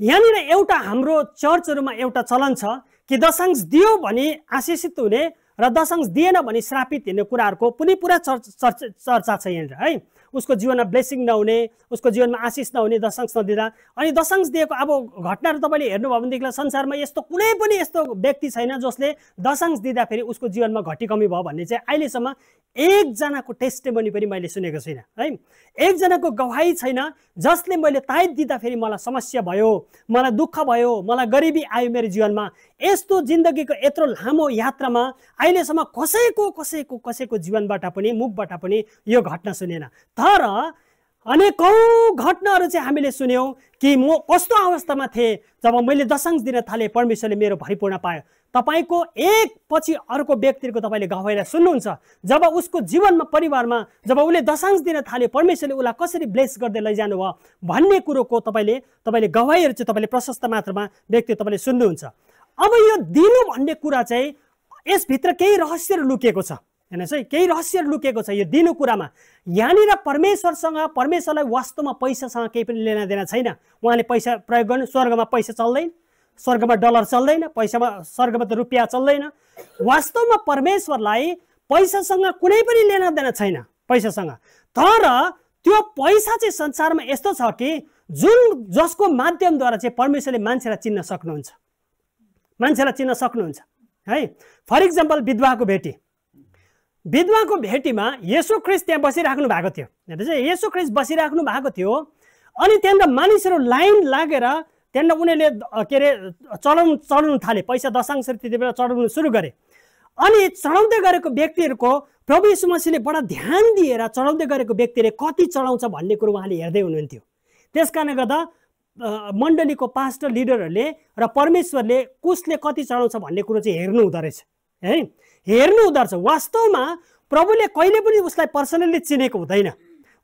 यहाँनिर एउटा हाम्रो चर्चहरूमा एउटा चलन छ कि दशांश दियो भने आशिषित हुने र दशांश दिएन भने श्रापित हुने कुराहरूको पनि पुरा चर्चा छ यहाँनिर है। उसको जीवनमा ब्लेसिङ नहुने, उसको जीवनमा आशिष नहुने दशांश नदिँदा। अनि दशांश दिएको अब घटनाहरू तपाईँले हेर्नुभयो भनेदेखि संसारमा यस्तो कुनै पनि यस्तो व्यक्ति छैन जसले दशांश दिँदाखेरि उसको जीवनमा घटी कमी भयो भन्ने चाहिँ अहिलेसम्म एकजनाको टेस्टिमनी पनि मैले सुनेको छुइनँ है। एकजनाको गवाही छैन जसले मैले ताइद दिँदाखेरि मलाई समस्या भयो, मलाई दुःख भयो, मलाई गरिबी आयो मेरो जीवनमा। यस्तो जिन्दगीको यत्रो लामो यात्रामा अहिलेसम्म कसैको जीवनबाट पनि मुखबाट पनि यो घटना सुनेन। तर अनेकौं घटनाहरू चाहिँ हामीले सुन्यौं कि म कस्तो अवस्थामा थिएँ जब मैले दशांश दिन थालेँ, परमेश्वरले मेरो भरिपूर्ण पायो। तपाईको एक पछि अर्को व्यक्तिको तपाईले गवाहीलाई सुन्नुहुन्छ। जब उसको जीवनमा परिवारमा जब उसले दशांश दिन थाल्यो, परमेश्वरले उसलाई कसरी ब्लेस गर्दै लैजानु भयो भन्ने कुरोको तपाईले गवाहीहरू चाहिँ तपाईले प्रशस्त मात्रामा व्यक्ति तपाईले सुन्नुहुन्छ। अब यो दिनु भन्ने कुरा चाहिँ यसभित्र केही रहस्यहरू लुकेको छ हेर्नुहोस् है, केही रहस्यहरू लुकेको छ यो दिनु कुरामा। यहाँनिर परमेश्वरलाई वास्तवमा पैसासँग केही पनि लेना देना छैन। उहाँले पैसा प्रयोग गर्नु, स्वर्गमा पैसा चल्दैन, स्वर्गमा डलर चल्दैन, पैसामा स्वर्गमा त रुपियाँ चल्दैन। वास्तवमा परमेश्वरलाई पैसासँग कुनै पनि लेना देना छैन पैसासँग। तर त्यो पैसा चाहिँ संसारमा यस्तो छ कि जसको माध्यमद्वारा चाहिँ परमेश्वरले मान्छेलाई चिन्न सक्नुहुन्छ, मान्छेलाई चिन्न सक्नुहुन्छ है। फर इक्जाम्पल विधवाको भेटीमा येशू ख्रीष्ट त्यहाँ बसिराख्नु भएको थियो। येशू ख्रीष्ट बसिराख्नु भएको थियो अनि त्यहाँनिर मानिसहरू लाइन लागेर त्यहाँनिर उनीहरूले के अरे चढाउनु थाले, पैसा दशांश त्यति बेला चढाउनु सुरु गरे। अनि चढाउँदै गरेको व्यक्तिहरूको प्रभु येशू मसीहले बडा ध्यान दिएर चढाउँदै गरेको व्यक्तिले कति चढाउँछ भन्ने कुरो उहाँले हेर्दै हुनुहुन्थ्यो। त्यस कारणले गर्दा मण्डलीको पास्टर लिडरहरूले र परमेश्वरले कसले कति चढाउँछ भन्ने कुरो चाहिँ हेर्नु हुँदो रहेछ है, हेर्नु हुँदो रहेछ। वास्तवमा प्रभुले कहिले पनि उसलाई पर्सनली चिनेको हुँदैन।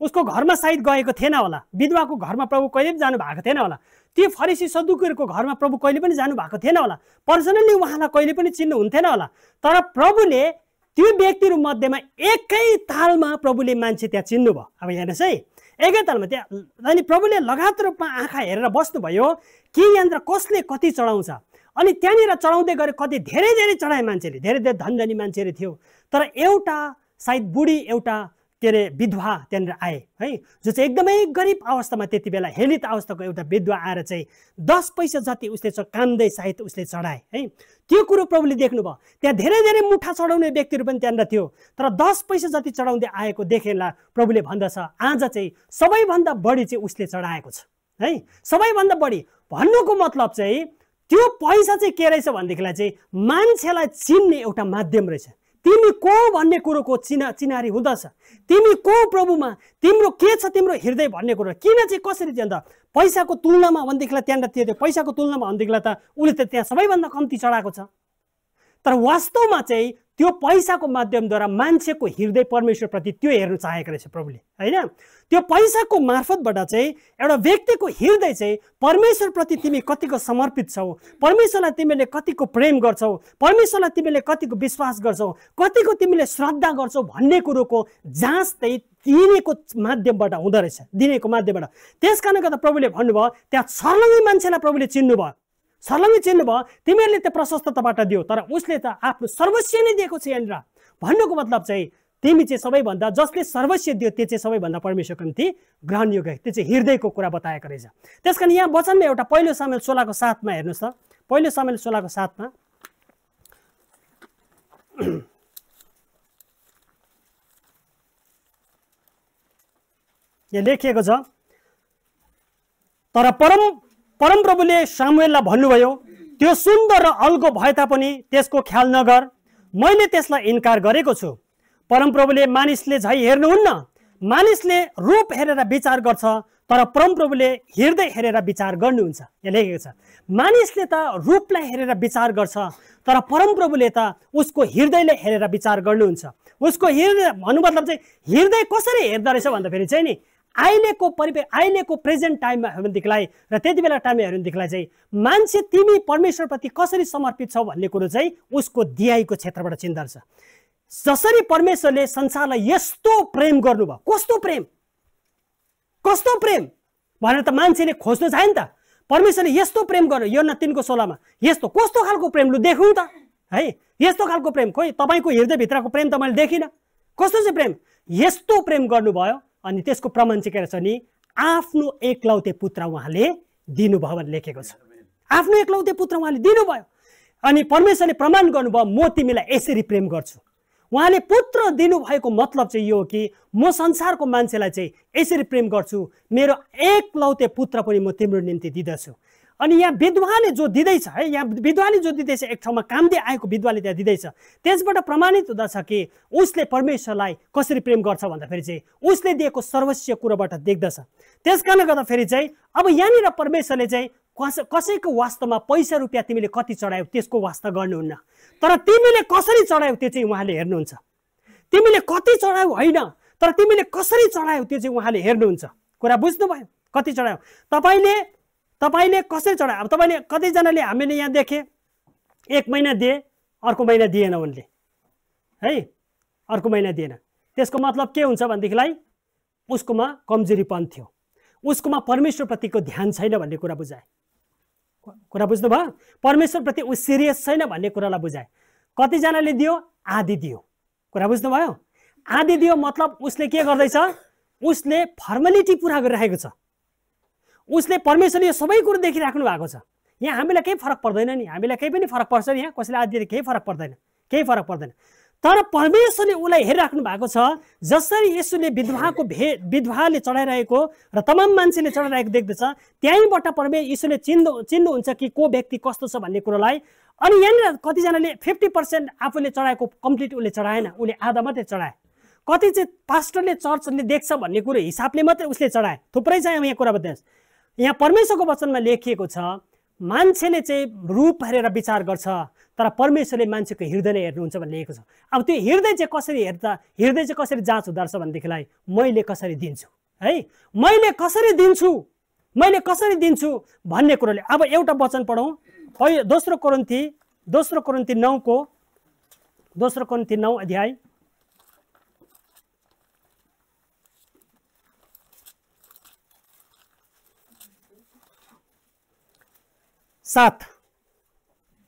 उसको घरमा सायद गएको थिएन होला, विधवाको घरमा प्रभु कहिले पनि जानु भएको थिएन होला, ती फरिसी सदुकीहरूको घरमा प्रभु कहिले पनि जानु भएको थिएन होला, पर्सनली उहाँलाई कहिले पनि चिन्नु हुन्थेन होला। तर प्रभुले त्यो व्यक्तिहरू मध्येमा एकै तालमा प्रभुले मान्छे त्यहाँ चिन्नुभयो। अब हेर्नुहोस् है, एकै तालमा त्यहाँ अनि प्रभुले लगातार रूपमा आँखा हेरेर बस्नुभयो कि यहाँनिर कसले कति चढाउँछ। अनि त्यहाँनिर चढाउँदै गरे, कति धेरै धेरै चढाए मान्छेले, धेरै धेरै धनी मान्छेहरू थियो। तर एउटा सायद बुढी एउटा के अरे विधवा त्यहाँनिर आए है, जो चाहिँ एकदमै गरिब अवस्थामा त्यति बेला हेलित अवस्थाको एउटा विधवा आएर चाहिँ 10 पैसा जति उसले कामदै सायद उसले चढाए है। त्यो कुरो प्रभुले देख्नुभयो। त्यहाँ धेरै धेरै मुठा चढाउने व्यक्तिहरू पनि त्यहाँनिर थियो, तर 10 पैसा जति चढाउँदै आएको देखेला प्रभुले भन्दछ आज चाहिँ सबैभन्दा बढी चाहिँ उसले चढाएको छ है, सबैभन्दा बढी। भन्नुको मतलब चाहिँ त्यो पैसा चाहिँ के रहेछ भनेदेखिलाई चाहिँ मान्छेलाई चिन्ने एउटा माध्यम रहेछ। तिमी को भन्ने कुरोको चिनारी हुँदछ, तिमी को प्रभुमा, तिम्रो के छ तिम्रो हृदय भन्ने कुरो। किन चाहिँ कसरी चाहिँ अन्त पैसाको तुलनामा भनेदेखिलाई त्यहाँनिर त्यो पैसाको तुलनामा भनेदेखिलाई त उसले त त्यहाँ सबैभन्दा कम्ती चढाएको छ। तर वास्तवमा चाहिँ त्यो पैसाको माध्यमद्वारा मान्छेको हृदय परमेश्वरप्रति त्यो हेर्न चाहेको रहेछ प्रभुले हैन। त्यो पैसाको मार्फतबाट चाहिँ एउटा व्यक्तिको हृदय चाहिँ परमेश्वरप्रति तिमी कतिको समर्पित छौ, परमेश्वरलाई तिमीले कतिको प्रेम गर्छौ, परमेश्वरलाई तिमीले कतिको विश्वास गर्छौ, कतिको तिमीले श्रद्धा गर्छौ भन्ने कुरोको जाँच चाहिँ दिनेको माध्यमबाट हुँदो रहेछ, दिनेको माध्यमबाट। त्यस कारणले गर्दा प्रभुले भन्नुभयो त्यहाँ छर्लङ्गै मान्छेलाई प्रभुले चिन्नुभयो, छर्लङ्गै चिन्नुभयो। तिमीहरूले त प्रशस्तताबाट दियो, तर उसले त आफ्नो सर्वस्व नै दिएको छ यहाँनिर। भन्नुको मतलब चाहिँ तिमी चाहिँ सबैभन्दा जसले सर्वस्व दियो त्यो चाहिँ सबैभन्दा परमेश्वरको निम्ति ग्रहणयोग्य, त्यो चाहिँ हृदयको कुरा बताएको रहेछ। त्यस कारण यहाँ वचनमा एउटा पहिलो सामुएल 16:7 हेर्नुहोस् त, पहिलो सामुएल 16:7 यहाँ लेखिएको छ, तर परमप्रभुले सामुएललाई भन्नुभयो त्यो सुन्दर र अल्गो भए तापनि त्यसको ख्याल नगर, मैले त्यसलाई इन्कार गरेको छु। परमप्रभुले मानिसले झै हेर्नुहुन्न, मानिसले रूप हेरेर विचार गर्छ, तर परमप्रभुले हृदय हेरेर विचार गर्नुहुन्छ। यहाँ लेखेको छ मानिसले त रूपलाई हेरेर विचार गर्छ, तर परमप्रभुले त उसको हृदयले हेरेर विचार गर्नुहुन्छ। उसको हृदय भन्नु मतलब चाहिँ हृदय कसरी हेर्दो रहेछ भन्दाखेरि चाहिँ नि अहिलेको प्रेजेन्ट टाइममा हेर्नुदेखिलाई र त्यति बेला टाइममा हेर्नुदेखिलाई चाहिँ मान्छे तिमी परमेश्वरप्रति कसरी समर्पित छौ भन्ने कुरो चाहिँ उसको दियाइको क्षेत्रबाट चिन्ता छ। जसरी परमेश्वरले संसारलाई यस्तो प्रेम गर्नुभयो, कस्तो प्रेम भनेर त मान्छेले खोज्नु चाहे नि त। परमेश्वरले यस्तो प्रेम गर्यो, योना 3:16 यस्तो कस्तो खालको प्रेम लु देखौँ त है, यस्तो खालको प्रेम खोइ तपाईँको हृदयभित्रको प्रेम त मैले देखिनँ, कस्तो चाहिँ प्रेम, यस्तो प्रेम गर्नुभयो। अनि त्यसको प्रमाण चाहिँ के रहेछ नि, आफ्नो एकलौते पुत्र उहाँले दिनुभयो भनेर लेखेको छ। आफ्नो एकलौते पुत्र उहाँले दिनुभयो अनि परमेश्वरले प्रमाण गर्नुभयो म तिमीलाई यसरी प्रेम गर्छु। उहाँले पुत्र दिनुभएको मतलब चाहिँ यो हो कि म संसारको मान्छेलाई चाहिँ यसरी प्रेम गर्छु, मेरो एकलौते पुत्र पनि म तिम्रो निम्ति दिँदछु। अनि यहाँ विधवाले जो दिँदैछ है, यहाँ विधवाले जो दिँदैछ, एक ठाउँमा कामदै आएको विधवाले त्यहाँ दिँदैछ, त्यसबाट प्रमाणित हुँदछ कि उसले परमेश्वरलाई कसरी प्रेम गर्छ भन्दाखेरि चाहिँ उसले दिएको सर्वस्व कुरोबाट देख्दछ। त्यस कारणले गर्दाखेरि चाहिँ अब यहाँनिर परमेश्वरले चाहिँ कसैको वास्तवमा पैसा रुपियाँ तिमीले कति चढायौ त्यसको वास्ता गर्नुहुन्न, तर तिमीले कसरी चढायौ त्यो चाहिँ उहाँले हेर्नुहुन्छ। तिमीले कति चढायौ होइन, तर तिमीले कसरी चढायौ त्यो चाहिँ उहाँले हेर्नुहुन्छ। कुरा बुझ्नुभयो, कति चढायौ तपाईँले कसरी चढायो। अब तपाईँले कतिजनाले हामीले यहाँ देखेँ 1 महिना दिए, अर्को महिना दिएन उनले है, अर्को महिना दिएन। त्यसको मतलब के हुन्छ भनेदेखिलाई उसकोमा कमजोरीपन थियो, उसकोमा परमेश्वरप्रतिको ध्यान छैन भन्ने कुरा बुझाए। कुरा बुझ्नुभयो, परमेश्वरप्रति ऊ सिरियस छैन भन्ने कुरालाई बुझाए। कतिजनाले दियो, आधी दियो। कुरा बुझ्नुभयो, आधी दियो मतलब उसले के गर्दैछ, उसले फर्मालिटी पुरा गरिरहेको छ। उसले परमेश्वरले यो सबै कुरो देखिराख्नु भएको छ। यहाँ हामीलाई केही फरक पर्दैन नि, हामीलाई केही पनि फरक पर्छ नि, यहाँ कसैलाई आदि केही फरक पर्दैन, केही फरक पर्दैन। तर परमेश्वरले उसलाई हेरिराख्नु भएको छ। जसरी येशूले विधवाले चढाइरहेको र तमाम मान्छेले चढाइरहेको देख्दछ, त्यहीँबाट येशूले चिन्नुहुन्छ कि को व्यक्ति कस्तो छ भन्ने कुरोलाई। अनि यहाँनिर कतिजनाले 50% आफूले चढाएको कम्प्लिट उसले चढाएन, उसले आधा मात्रै चढाए। कति चाहिँ पास्टरले चर्चले देख्छ भन्ने कुरो हिसाबले मात्रै उसले चढाए। थुप्रै छ यहाँ कुरा बताइस्। यहाँ परमेश्वरको वचनमा लेखिएको छ, मान्छेले चाहिँ रूप हेरेर विचार गर्छ, तर परमेश्वरले मान्छेको हृदयले हेर्नुहुन्छ भन्ने लेखेको छ। अब त्यो हृदय चाहिँ कसरी हेर्दा, हृदय चाहिँ कसरी जाँच हुँदो रहेछ भनेदेखिलाई मैले कसरी दिन्छु है, मैले कसरी दिन्छु, मैले कसरी दिन्छु भन्ने कुरोले। अब एउटा वचन पढौँ, दोस्रो कोरिन्थी 9 अध्याय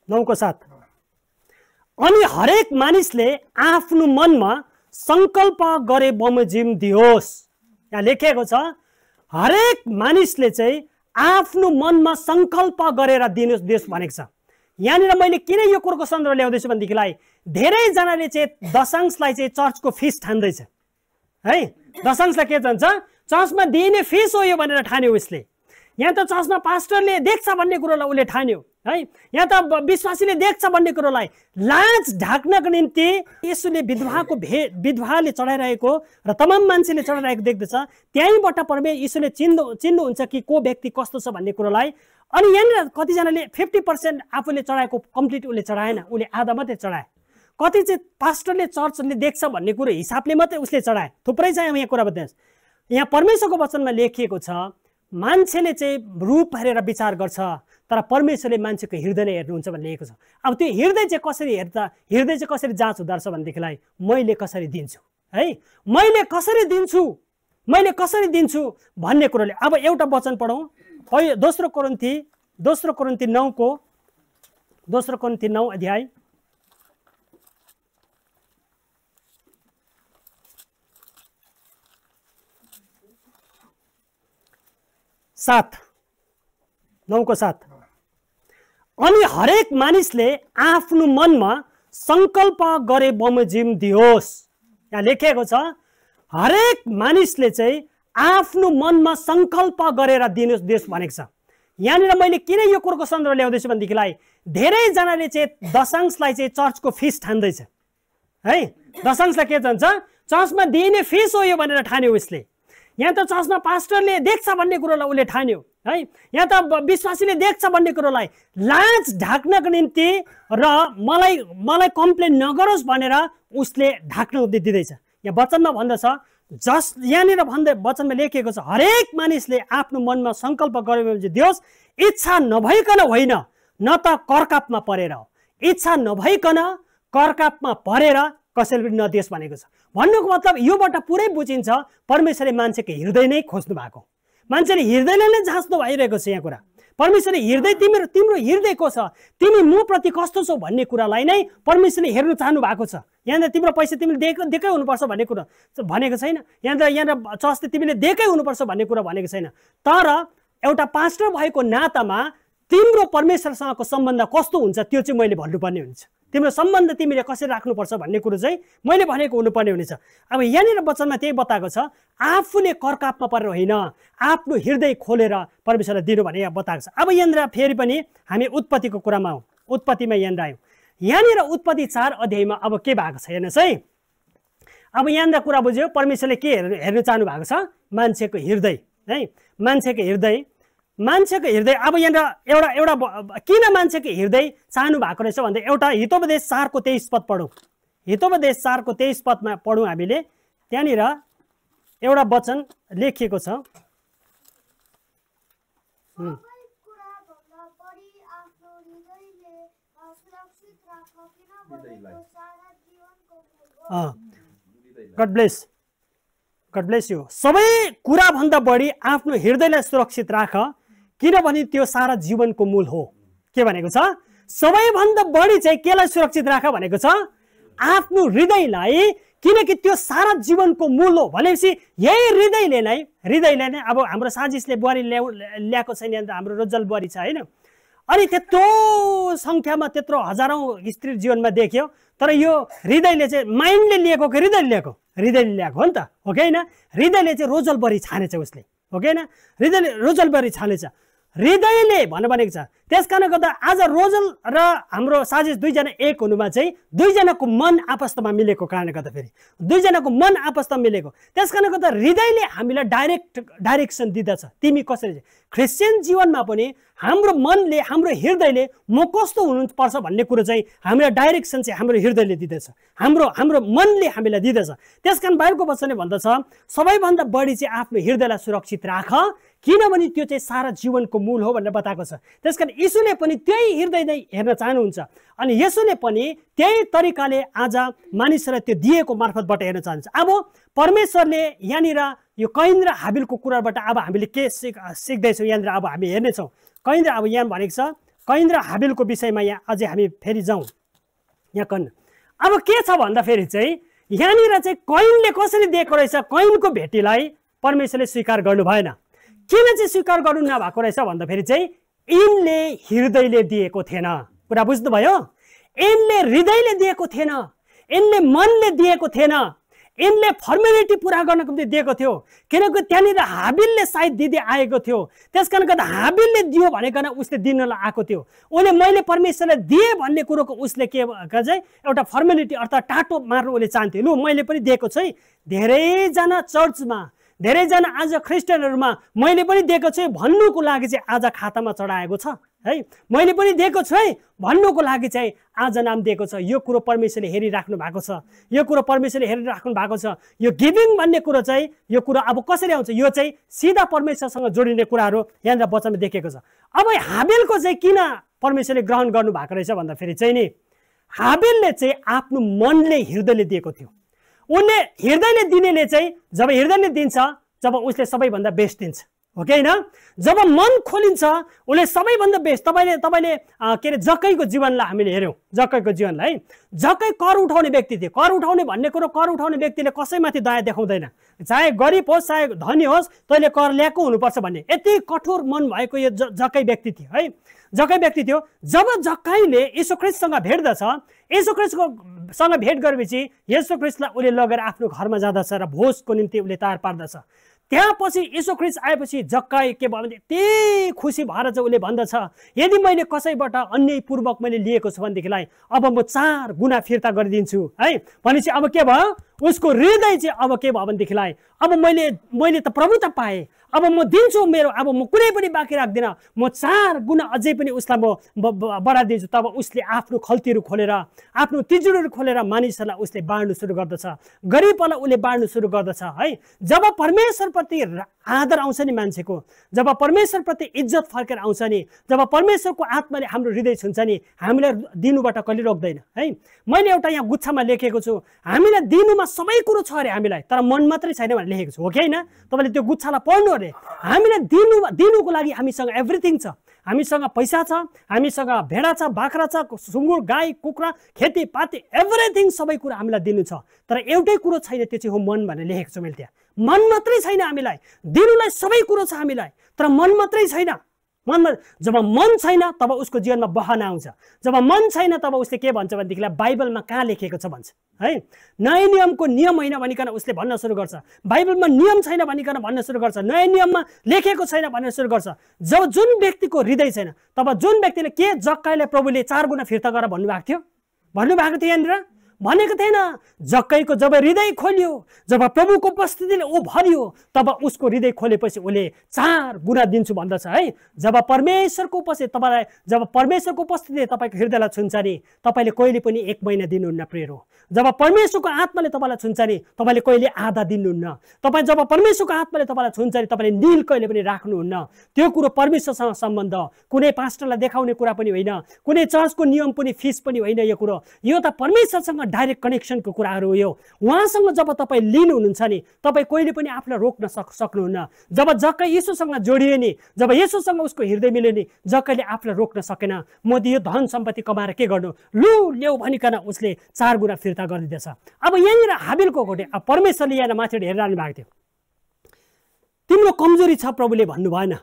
9:7। अनि हरेक मानिसले आफ्नो मनमा संकल्प गरे बमोजिम दियोस्। यहाँ लेखिएको छ हरेक मानिसले चाहिँ आफ्नो मनमा संकल्प गरेर दियोस् भनेको छ। यहाँनिर मैले किन यो कुरोको सन्दर्भ ल्याउँदैछु भनेदेखिलाई धेरैजनाले चाहिँ दशांशलाई चाहिँ चर्चको फिस ठान्दैछ है। दशांशलाई के भन्छ, चर्चमा दिइने फिस हो यो भनेर ठान्यो उसले। यहाँ त चर्चमा पास्टरले देख्छ भन्ने कुरोलाई उसले ठान्यो है। यहाँ त विश्वासीले देख्छ भन्ने कुरोलाई लाज ढाक्नको निम्ति येशूले विधवाले चढाइरहेको र तमाम मान्छेले चढाइरहेको देख्दछ, त्यहीँबाट येशूले चिन्नुहुन्छ कि को व्यक्ति कस्तो छ भन्ने कुरोलाई। अनि यहाँनिर कतिजनाले 50% आफूले चढाएको कम्प्लिट उसले चढाएन, उसले आधा मात्रै चढाए। कति चाहिँ पास्टरले चर्चले देख्छ भन्ने कुरो हिसाबले मात्रै उसले चढाए। थुप्रै छ यहाँ कुरा बताइस्। यहाँ परमेश्वरको वचनमा लेखिएको छ, मान्छेले चाहिँ रूप हेरेर विचार गर्छ, तर परमेश्वरले मान्छेको हृदयले हेर्नुहुन्छ भन्ने लेखेको छ। अब त्यो हृदय चाहिँ कसरी हेर्दा, हृदय चाहिँ कसरी जाँच हुँदो रहेछ भनेदेखिलाई मैले कसरी दिन्छु है, मैले कसरी दिन्छु, मैले कसरी दिन्छु भन्ने कुरोले। अब एउटा वचन पढौँ, दोस्रो कोरिन्थी 9 अध्याय 9:7। अनि हरेक मानिसले आफ्नो मनमा संकल्प गरे बमोजिम दियोस्। यहाँ लेखिएको छ हरेक मानिसले चाहिँ आफ्नो मनमा संकल्प गरेर दियोस् भनेको छ। यहाँनिर मैले किन यो कुरोको सन्दर्भ ल्याउँदैछु भनेदेखिलाई धेरैजनाले चाहिँ दशांशलाई चाहिँ चर्चको फिस ठान्दैछ है। दशांशलाई के भन्छ, चर्चमा दिइने फिस हो यो भनेर ठान्यो उसले। यहाँ त चर्चमा पास्टरले देख्छ भन्ने कुरोलाई उसले ठान्यो है। यहाँ त विश्वासीले देख्छ भन्ने कुरोलाई लाज ढाक्नको निम्ति र मलाई कम्प्लेन नगरोस् भनेर उसले ढाक्न दिँदैछ। यहाँ वचनमा भन्दछ, यहाँनिर वचनमा लेखिएको छ हरेक मानिसले आफ्नो मनमा संकल्प गरेपछि दियोस्, इच्छा नभइकन होइन, न त करकापमा परेर हो। इच्छा नभइकन करकापमा परेर कसैले पनि नदियोस् भनेको छ। भन्नुको मतलब योबाट पुरै बुझिन्छ परमेश्वरले मान्छेको हृदय नै खोज्नु भएको, मान्छेले हृदयले नै जाँच्नु भइरहेको छ। यहाँ कुरा परमेश्वरले हृदय तिम्रो हृदय को छ, तिमी मप्रति कस्तो छौ भन्ने कुरालाई नै परमेश्वरले हेर्न चाहनु भएको छ। यहाँ तिम्रो पैसा तिमीले दिएकै हुनुपर्छ भन्ने कुरा भनेको छैन। यहाँ चर्चले तिमीले दिएकै हुनुपर्छ भन्ने कुरा भनेको छैन। तर एउटा पास्टर भएको नातामा तिम्रो परमेश्वरसँगको सम्बन्ध कस्तो हुन्छ त्यो चाहिँ मैले भन्नुपर्ने हुन्छ। तिम्रो सम्बन्ध तिमीले कसरी राख्नुपर्छ भन्ने कुरो चाहिँ मैले भनेको हुनुपर्ने हुनेछ। अब यहाँनिर वचनमा त्यही बताएको छ, आफूले करकापमा परेर होइन, आफ्नो हृदय खोलेर परमेश्वरलाई दिनु भने यहाँ बताएको छ। अब यहाँनिर फेरि पनि हामी उत्पत्तिको कुरामा हौँ, उत्पत्तिमा यहाँनिर आयौँ। यहाँनिर उत्पत्ति 4 अध्यायमा अब के भएको छ हेर्नुहोस् है। अब यहाँनिर कुरा बुझ्यो, परमेश्वरले के हेर्न चाहनु भएको छ, मान्छेको हृदय है, मान्छेको हृदय। अब यहाँनिर एउटा किन मान्छेको हृदय चाहनु भएको रहेछ भन्दा एउटा हितोपदेश 4 को 23 पद पढौँ। हितोपदेश 4 को 23 पदमा पढौँ हामीले। त्यहाँनिर एउटा वचन लेखिएको छ, गड ब्लेस यू। सबै कुराभन्दा बढी आफ्नो हृदयलाई सुरक्षित राख, किनभने त्यो सारा जीवनको मूल हो। के भनेको छ, सबैभन्दा बढी चाहिँ केलाई सुरक्षित राख भनेको छ, आफ्नो हृदयलाई, किनकि त्यो सारा जीवनको मूल हो भनेपछि यही हृदयले नै अब हाम्रो साजिसले बुहारी ल्याएको छैन नि त, हाम्रो रोजल बुहारी छ होइन। अनि त्यत्रो सङ्ख्यामा त्यत्रो हजारौँ स्त्री जीवनमा देख्यो, तर यो हृदयले चाहिँ माइन्डले लिएको कि हृदयले ल्याएको हो नि त, हो कि होइन? हृदयले चाहिँ रोजल बुहारी छानेछ उसले, हो कि होइन? हृदयले रोजल बुहारी छानेछ, हृदयले भनेको छ। त्यस कारण गर्दा आज रोजल र हाम्रो साजिस दुईजना एक हुनुमा चाहिँ दुईजनाको मन आपस्तमा मिलेको कारणले गर्दा फेरि दुईजनाको मन आपस्तमा मिलेको, त्यस कारण गर्दा हृदयले हामीलाई डाइरेक्सन दिँदछ। तिमी कसरी क्रिस्चियन जीवनमा पनि हाम्रो मनले हाम्रो हृदयले म कस्तो हुनुपर्छ भन्ने कुरो चाहिँ हामीलाई डाइरेक्सन चाहिँ हाम्रो हृदयले दिँदछ, हाम्रो मनले हामीलाई दिँदछ। त्यस कारण बाइबलको वचनले भन्दछ सबैभन्दा बढी चाहिँ आफ्नो हृदयलाई सुरक्षित राख, किनभने त्यो चाहिँ सारा जीवनको मूल हो भनेर बताएको छ। त्यस कारण यीशुले पनि त्यही हृदय नै हेर्न चाहनुहुन्छ अनि यसुले पनि त्यही तरिकाले आज मानिसहरूलाई त्यो दिएको मार्फतबाट हेर्न चाहन्छ। अब परमेश्वरले यहाँनिर यो कैन र हाबिलको कुराबाट अब हामीले के सिक्दैछौँ यहाँनिर अब हामी हेर्नेछौँ। कैन र अब यहाँ भनेको छ कैन र हाबिलको विषयमा यहाँ अझै हामी फेरि जाउँ यहाँ कन। अब के छ भन्दाखेरि चाहिँ यहाँनिर चाहिँ कैनले कसरी दिएको रहेछ, कैनको भेटीलाई परमेश्वरले स्वीकार गर्नु भएन। किन चाहिँ स्वीकार गर्नु नभएको रहेछ भन्दाखेरि चाहिँ यिनले हृदयले दिएको थिएन। कुरा बुझ्नुभयो? यिनले हृदयले दिएको थिएन, यिनले मनले दिएको थिएन, यिनले फर्मेलिटी पुरा गर्नको निम्ति दिएको थियो। किनकि त्यहाँनिर हाबिलले सायद दिँदै आएको थियो, त्यस कारण गर्दा हाबिलले दियो भनेकन उसले दिनलाई आएको थियो। उसले मैले परमेश्वरलाई दिएँ भन्ने कुरोको उसले के चाहिँ एउटा फर्मेलिटी अर्थात् टाटो मार्नु उसले चाहन्थ्यो। लु मैले पनि दिएको छु है, धेरैजना चर्चमा धेरैजना आज क्रिस्चियनहरूमा मैले पनि दिएको छु भन्नुको लागि चाहिँ आज खातामा चढाएको छ है। मैले पनि दिएको छु है भन्नुको लागि चाहिँ आज नाम दिएको छ। यो कुरो परमेश्वरले हेरिराख्नु भएको छ, यो कुरो परमेश्वरले हेरिराख्नु भएको छ। यो गिभिङ भन्ने कुरो चाहिँ यो कुरो अब कसरी आउँछ, यो चाहिँ सिधा परमेश्वरसँग जोडिने कुराहरू यहाँनिर वचनमा देखेको छ। अब हाबिलको चाहिँ किन परमेश्वरले ग्रहण गर्नु भएको रहेछ भन्दाखेरि चाहिँ नि हाबिलले चाहिँ आफ्नो मनले हृदयले दिएको थियो। उनले हृदयले दिनेले चाहिँ जब हृदयले दिन्छ जब उसले सबैभन्दा बेस्ट दिन्छ, हो कि होइन? जब मन खोलिन्छ उसले सबैभन्दा बेस्ट। तपाईँले के अरे जक्कईको जीवनलाई हामीले हेऱ्यौँ, जक्कईको जीवनलाई है। जक्कई कर उठाउने व्यक्ति थियो। कर उठाउने भन्ने कुरो कर उठाउने व्यक्तिले कसैमाथि दया देखाउँदैन, चाहे गरिब होस् चाहे धनी होस् तैँले कर ल्याएको हुनुपर्छ भन्ने यति कठोर मन भएको यो जक्कई व्यक्ति थियो है। जक्कई व्यक्ति थियो। जब जक्कईले यीशु ख्रीष्टसँग भेट्दछ, यीशु ख्रीष्टसँग भेट गरेपछि यीशु ख्रीष्टलाई उसले लगेर आफ्नो घरमा जाँदछ र भोजको निम्ति उसले तयार पार्दछ। त्यहाँ पछि यीशु ख्रीष्ट आएपछि जक्कई के भयो भने यति खुसी भएर चाहिँ उसले भन्दछ यदि मैले कसैबाट अन्यायपूर्वक मैले लिएको छु भनेदेखिलाई अब म 4 गुणा फिर्ता गरिदिन्छु है। भनेपछि अब के भयो, उसको हृदय चाहिँ अब के भयो भनेदेखिलाई अब मैले त प्रभुता पाएँ, अब म दिन्छु मेरो, अब म कुनै पनि बाँकी राख्दिनँ, म 4 गुणा अझै पनि उसलाई म बढाइदिन्छु। तब उसले आफ्नो खल्तीहरू खोलेर आफ्नो तिजोरीहरू खोलेर मानिसहरूलाई उसले बाँड्नु सुरु गर्दछ, गरिबहरूलाई उसले बाँड्नु सुरु गर्दछ है। जब परमेश्वरप्रति आदर आउँछ नि मान्छेको, जब परमेश्वरप्रति इज्जत फर्केर आउँछ नि, जब परमेश्वरको आत्माले हाम्रो हृदय छुन्छ नि हामीलाई दिनुबाट कहिले रोक्दैन है। मैले एउटा यहाँ गुच्छामा लेखेको छु हामीलाई दिनुमा सबै कुरो छ अरे हामीलाई, तर मन मात्रै छैन भनेर लेखेको छु, हो कि होइन? तपाईँले त्यो गुच्छालाई पढ्नु अरे। हामीलाई दिनुको लागि हामीसँग एभ्रिथिङ छ, हामीसँग पैसा छ, हामीसँग भेडा छ, बाख्रा छ, सुँगुर गाई कुखुरा खेतीपाती एभ्रिथिङ सबै कुरा हामीलाई दिनु छ, तर एउटै कुरो छैन, त्यो चाहिँ हो मन भनेर लेखेको छु मैले त्यहाँ। मन मात्रै छैन हामीलाई, दिनुलाई सबै कुरो छ हामीलाई, तर मन मात्रै छैन। मनमा जब मन छैन तब उसको जीवनमा बहना आउँछ। जब मन छैन तब उसले के भन्छ भनेदेखिलाई बाइबलमा कहाँ लेखेको छ भन्छ है। नयाँ नियमको नियम होइन भनिकन उसले भन्न सुरु गर्छ, बाइबलमा नियम छैन भनिकन भन्न सुरु गर्छ, नयाँ नियममा लेखेको छैन भन्ने सुरु गर्छ। जब जुन व्यक्तिको हृदय छैन तब जुन व्यक्तिले के जक्कईलाई प्रभुले 4 गुणा फिर्ता गरेर भन्नुभएको थियो यहाँनिर भनेको थिएन। जक्कईको जब हृदय खोलियो, जब प्रभुको उपस्थितिले ऊ भरियो, तब उसको हृदय खोलेपछि उसले 4 गुणा दिन्छु भन्दछ है। जब परमेश्वरको उपस्थिति तपाईँलाई, जब परमेश्वरको उपस्थितिले तपाईँको हृदयलाई छुन्छ नि तपाईँले कहिले पनि 1 महिना दिनुहुन्न प्रेरो। जब परमेश्वरको आत्माले तपाईँलाई छुन्छ नि तपाईँले कहिले आधा दिनुहुन्न। तपाईँ जब परमेश्वरको आत्माले तपाईँलाई छुन्छ नि तपाईँले नील कहिले पनि राख्नुहुन्न। त्यो कुरो परमेश्वरसँग सम्बन्ध, कुनै पास्टरलाई देखाउने कुरा पनि होइन, कुनै चर्चको नियम पनि फिस पनि होइन। यो कुरो यो त परमेश्वरसँग डाइरेक्ट कनेक्सनको कुराहरू हो यो। उहाँसँग जब तपाईँ लिन हुनुहुन्छ नि, तपाईँ कहिले पनि आफूलाई रोक्न सक्नुहुन्न। जब जक्कै यीशुसँग जोडियो नि, जब यीशुसँग उसको हृदय मिल्यो नि, जक्कैले आफूलाई रोक्न सकेन। म यो धन सम्पत्ति कमाएर के गर्नु, लु ल्याऊ भनिकन उसले 4 गुणा फिर्ता गरिदिँदैछ। अब यहाँनिर हाबिलको घोटे परमेश्वरले यहाँ माथि हेरिरहनु भएको थियो, तिम्रो कमजोरी छ प्रभुले भन्नु भएन।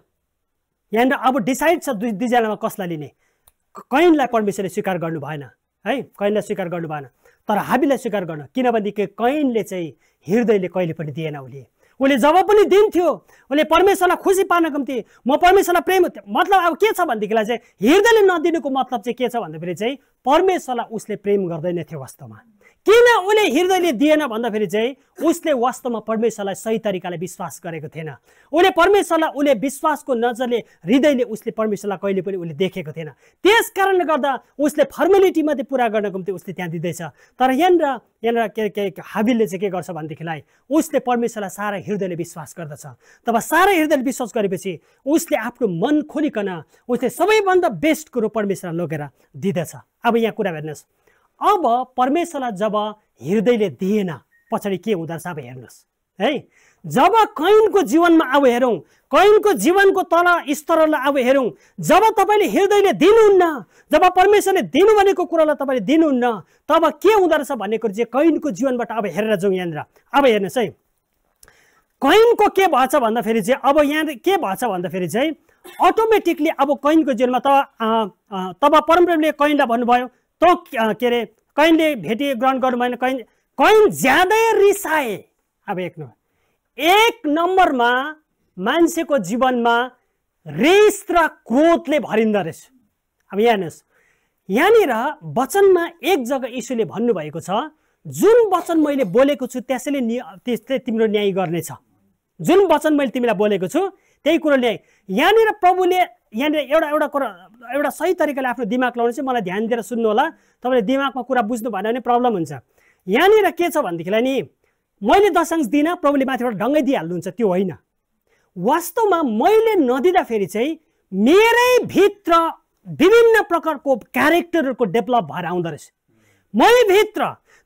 यहाँनिर अब डिसाइड छ दुईजनामा कसलाई लिने। कैनलाई परमेश्वरले स्वीकार गर्नु भएन है, कैनलाई स्वीकार गर्नु भएन, तर हाबिललाई स्वीकार गर्न। किनभनेदेखि कैनले चाहिँ हृदयले कहिले पनि दिएन। उसले जब पनि दिन्थ्यो, उसले परमेश्वरलाई खुसी पार्नको निम्ति म परमेश्वरलाई प्रेम, मतलब अब के छ भनेदेखिलाई चाहिँ हृदयले नदिनुको मतलब चाहिँ के छ भन्दाखेरि चाहिँ परमेश्वरलाई उसले प्रेम गर्दैन थियो वास्तवमा। किन उसले हृदयले दिएन भन्दाखेरि चाहिँ उसले वास्तवमा परमेश्वरलाई सही तरिकाले विश्वास गरेको थिएन। उसले परमेश्वरलाई उसले विश्वासको नजरले हृदयले उसले परमेश्वरलाई कहिले पनि उसले देखेको थिएन। त्यस कारणले गर्दा उसले फर्मेलिटी मात्रै पुरा गर्नको निम्ति उसले त्यहाँ दिँदैछ। तर यहाँनिर के हाबिलले चाहिँ के गर्छ भनेदेखिलाई उसले परमेश्वरलाई सारा हृदयले विश्वास गर्दछ। तब सारा हृदयले विश्वास गरेपछि उसले आफ्नो मन खोलिकन उसले सबैभन्दा बेस्ट कुरो परमेश्वरलाई लगेर दिँदछ। अब यहाँ कुरा हेर्नुहोस्, अब परमेश्वरलाई जब हृदयले दिएन पछाडि के हुँदो रहेछ अब हेर्नुहोस् है। जब कैनको जीवनमा अब हेरौँ, कैनको जीवनको तल स्तरलाई अब हेरौँ, जब तपाईँले हृदयले दिनुहुन्न, जब परमेश्वरले दिनु भनेको कुरालाई तपाईँले दिनुहुन्न, तब के हुँदो रहेछ भन्ने कुरो चाहिँ कैनको जीवनबाट अब हेरेर जाउँ यहाँनिर। अब हेर्नुहोस् है, कैनको के भएछ भन्दाखेरि चाहिँ अब यहाँ के भएछ भन्दाखेरि चाहिँ अटोमेटिकली अब कैनको जीवनमा तब परमप्रभुले कैनलाई भन्नुभयो त के अरे कैनले भेटी ग्रहण गर्नु भएन। कैन ज्यादै रिसाए। अब एक नम्बरमा मान्छेको जीवनमा रिस र क्रोधले भरिँदो रहेछ। अब यहाँ हेर्नुहोस्, यहाँनिर वचनमा एक जग्गा यीशुले भन्नुभएको छ, जुन वचन मैले बोलेको छु त्यसले तिम्रो न्याय गर्नेछ। जुन वचन मैले तिमीलाई बोलेको छु त्यही कुरो ल्याए। यहाँनिर प्रभुले यहाँनिर एउटा कुरा एउटा सही तरिकाले आफ्नो दिमाग लाउनु चाहिँ मलाई ध्यान दिएर सुन्नु होला। तपाईँले दिमागमा कुरा बुझ्नु भएन भने प्रब्लम हुन्छ। यहाँनिर के छ भनेदेखिलाई नि, मैले दशांश दिन प्रभुले माथिबाट ढङ्गै दिइहाल्नुहुन्छ, त्यो होइन। वास्तवमा मैले नदिँदाखेरि चाहिँ मेरै भित्र विभिन्न प्रकारको क्यारेक्टरहरूको डेभलप भएर आउँदो रहेछ। मै भित्र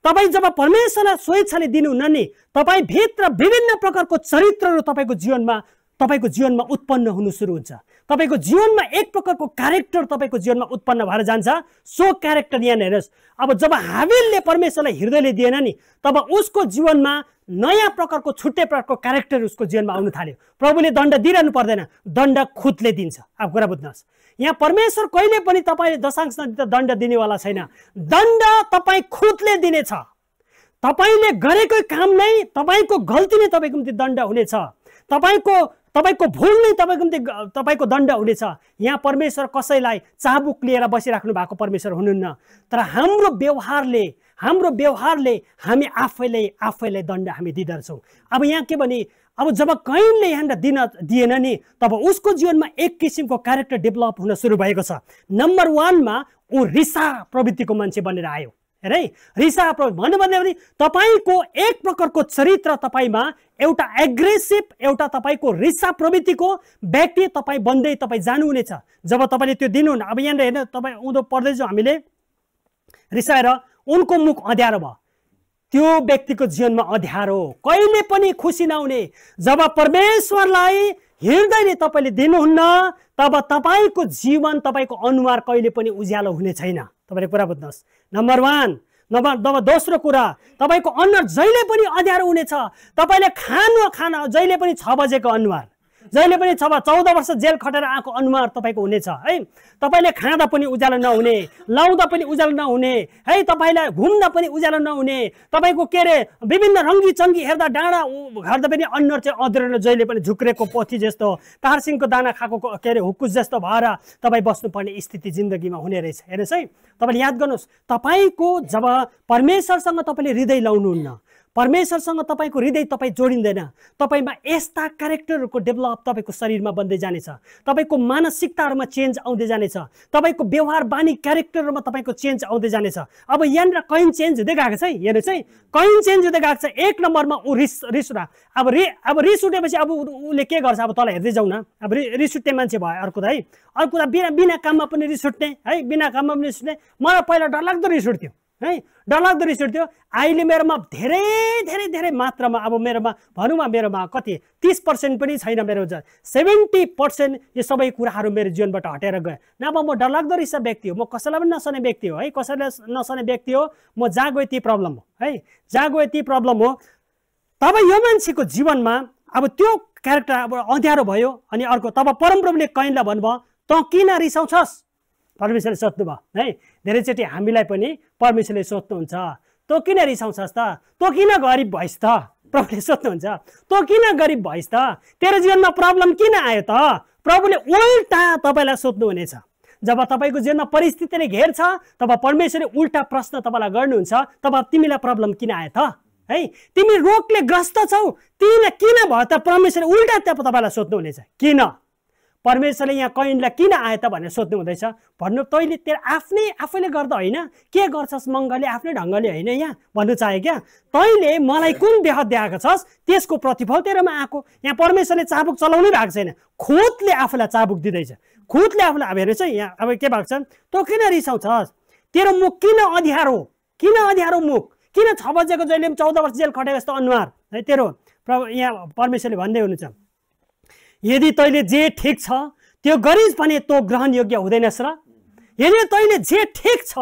तपाईँ जब परमेश्वरलाई स्वेच्छाले दिनुहुन्न नि, तपाईँ भित्र विभिन्न प्रकारको चरित्रहरू तपाईँको जीवनमा उत्पन्न हुनु सुरु हुन्छ। तपाईँको जीवनमा एक प्रकारको क्यारेक्टर तपाईँको जीवनमा उत्पन्न भएर जान्छ। सो क्यारेक्टर यहाँ हेर्नुहोस्, अब जब हाबिलले परमेश्वरलाई हृदयले दिएन नि, तब उसको जीवनमा नयाँ प्रकारको छुट्टै प्रकारको क्यारेक्टर उसको जीवनमा आउन थाल्यो। प्रभुले दण्ड दिइरहनु पर्दैन, दण्ड खुदले दिन्छ। अब कुरा बुझ्नुहोस्, यहाँ परमेश्वर कहिले पनि तपाईँले दशांश नदिँदा दण्ड दिनेवाला छैन। दण्ड तपाईँ खुदले दिनेछ। तपाईँले गरेको काम नै, तपाईँको गल्ती नै तपाईँको निम्ति दण्ड हुनेछ। तपाईँको भुल नै तपाईँको दण्ड हुनेछ। यहाँ परमेश्वर कसैलाई चाबुक लिएर बसिराख्नु भएको परमेश्वर हुनुहुन्न, तर हाम्रो व्यवहारले हामी आफैलाई दण्ड हामी दिँदछौँ। अब यहाँ के भने, अब जब कैनले यहाँ दिएन नि, तब उसको जीवनमा एक किसिमको क्यारेक्टर डेभलप हुन सुरु भएको छ। नम्बर 1 मा ऊ रिसा प्रवृत्तिको मान्छे बनेर आयो। हेर है, रिसा भन्नु भने तपाईँको एक प्रकारको चरित्र तपाईँमा एउटा एग्रेसिभ, एउटा तपाईँको रिसा प्रवृत्तिको व्यक्ति तपाईँ बन्दै तपाईँ जानुहुनेछ जब तपाईँले त्यो दिनुहुन्न। अब यहाँनिर हेर्नु, तपाईँ उँधो पढ्दैछौँ हामीले, रिसाएर उनको मुख अँध्यारो भयो। त्यो व्यक्तिको जीवनमा अँध्यारो, कहिले पनि खुसी नहुने। जब परमेश्वरलाई हृदयले तपाईँले दिनुहुन्न, तब तपाईँको जीवन, तपाईँको अनुहार कहिले पनि उज्यालो हुने छैन। तपाईँले कुरा बुझ्नुहोस्। नम्बर 1। दोस्रो कुरा, तपाईँको अनुहार जहिले पनि अँध्यारो हुनेछ। तपाईँले खाना जहिले पनि 6 बजेको अनुहार, जहिले पनि 14 वर्ष जेल खटेर आएको अनुहार तपाईँको हुनेछ है। तपाईँले खाँदा पनि उज्यालो नहुने, लाउँदा पनि उज्यालो नहुने है, तपाईँलाई घुम्दा पनि उज्यालो नहुने, तपाईँको के अरे विभिन्न रङ्गी चङ्गी हेर्दा डाँडा हेर्दा पनि अनुहार चाहिँ अँध्यारो, जहिले पनि झुक्रेको पोथी जस्तो, तारसिङको दाना खाएको के अरे हुकुस जस्तो भएर तपाईँ बस्नुपर्ने स्थिति जिन्दगीमा हुने रहेछ। हेर्नुहोस् है, तपाईँले याद गर्नुहोस्, तपाईँको जब परमेश्वरसँग तपाईँले हृदय लाउनुहुन्न, परमेश्वरसँग तपाईँको हृदय तपाईँ जोडिँदैन, तपाईँमा यस्ता क्यारेक्टरहरूको डेभलप तपाईँको शरीरमा बन्दै जानेछ। तपाईँको मानसिकताहरूमा चेन्ज आउँदै जानेछ। तपाईँको व्यवहार बानी क्यारेक्टरमा तपाईँको चेन्ज आउँदै जानेछ। अब यहाँनिर कैन चेन्ज हुँदै गएको छ है। हेर्नुहोस् है, कैन चेन्ज हुँदै गएको छ। एक नम्बरमा ऊ रिस उठा। अब रिस उठेपछि अब उसले के गर्छ, अब तल हेर्दै जाउँ न। अब रिस उठ्ने मान्छे भयो अर्को त है। अर्को त बिना काममा पनि रिस उठ्ने है, बिना काममा पनि रिस उठ्ने। मलाई पहिला डरलाग्दो रिस उठ्थ्यो है डरलाग्दो रिस उठ्थ्यो अहिले मेरोमा धेरै धेरै धेरै मात्रामा अब मेरोमा भनौँ मेरोमा कति 30% पनि छैन मेरो 70% यो सबै कुराहरू मेरो जीवनबाट हटेर गयो नभए म डरलाग्दो रिस व्यक्ति हो म कसैलाई पनि नसने व्यक्ति हो है कसैलाई नसने व्यक्ति हो म जहाँ गए ती प्रब्लम हो है जहाँ गए ती प्रब्लम हो तब यो मान्छेको जीवनमा अब त्यो क्यारेक्टर अब अँध्यारो भयो अनि अर्को तब परमप्रभुले कैनलाई भन्नुभयो तँ किन रिसाउँछस् परमेश्वरले सोध्नुभयो है धेरैचोटि हामीलाई पनि परमेश्वरले सोध्नुहुन्छ तँ किन रिसाउँछस् त तँ किन गरिब भइस् त प्रभुले सोध्नुहुन्छ तँ किन गरिब भइस् त तेरो जीवनमा प्रब्लम किन आयो त प्रभुले उल्टा तपाईँलाई सोध्नुहुनेछ जब तपाईँको जीवनमा परिस्थितिले घेर्छ तब परमेश्वरले उल्टा प्रश्न तपाईँलाई गर्नुहुन्छ तब तिमीलाई प्रब्लम किन आयो त है तिमी रोगले ग्रस्त छौ तिमीलाई किन भयो त परमेश्वरले उल्टा तपाईँलाई सोध्नुहुनेछ किन परमेश्वरले यहाँ कैनलाई किन आयो त भनेर सोध्नु हुँदैछ भन्नु तैँले तेरो आफैले गर्दा होइन के गर्छस् मङ्गलले आफ्नै ढङ्गले होइन यहाँ भन्नु चाहे क्या तैँले मलाई कुन बेहद देखाएको छस् त्यसको प्रतिफल तेरोमा आएको यहाँ परमेश्वरले चाबुक चलाउनै भएको छैन खुदले आफूलाई चाबुक दिँदैछ खुदले आफूलाई अब हेर्नुहोस् है यहाँ अब के भएको छ तँ किन रिसाउँछस् तेरो मुख किन अँध्यारो मुख किन 6 बजेको जहिले 14 वर्ष जेल खटेको जस्तो अनुहार है तेरो यहाँ परमेश्वरले भन्दै हुनुहुन्छ यदि तैँले जे ठिक छ त्यो गरिस् भने तँ ग्रहण योग्य हुँदैनस् र यदि तैँले जे ठिक छ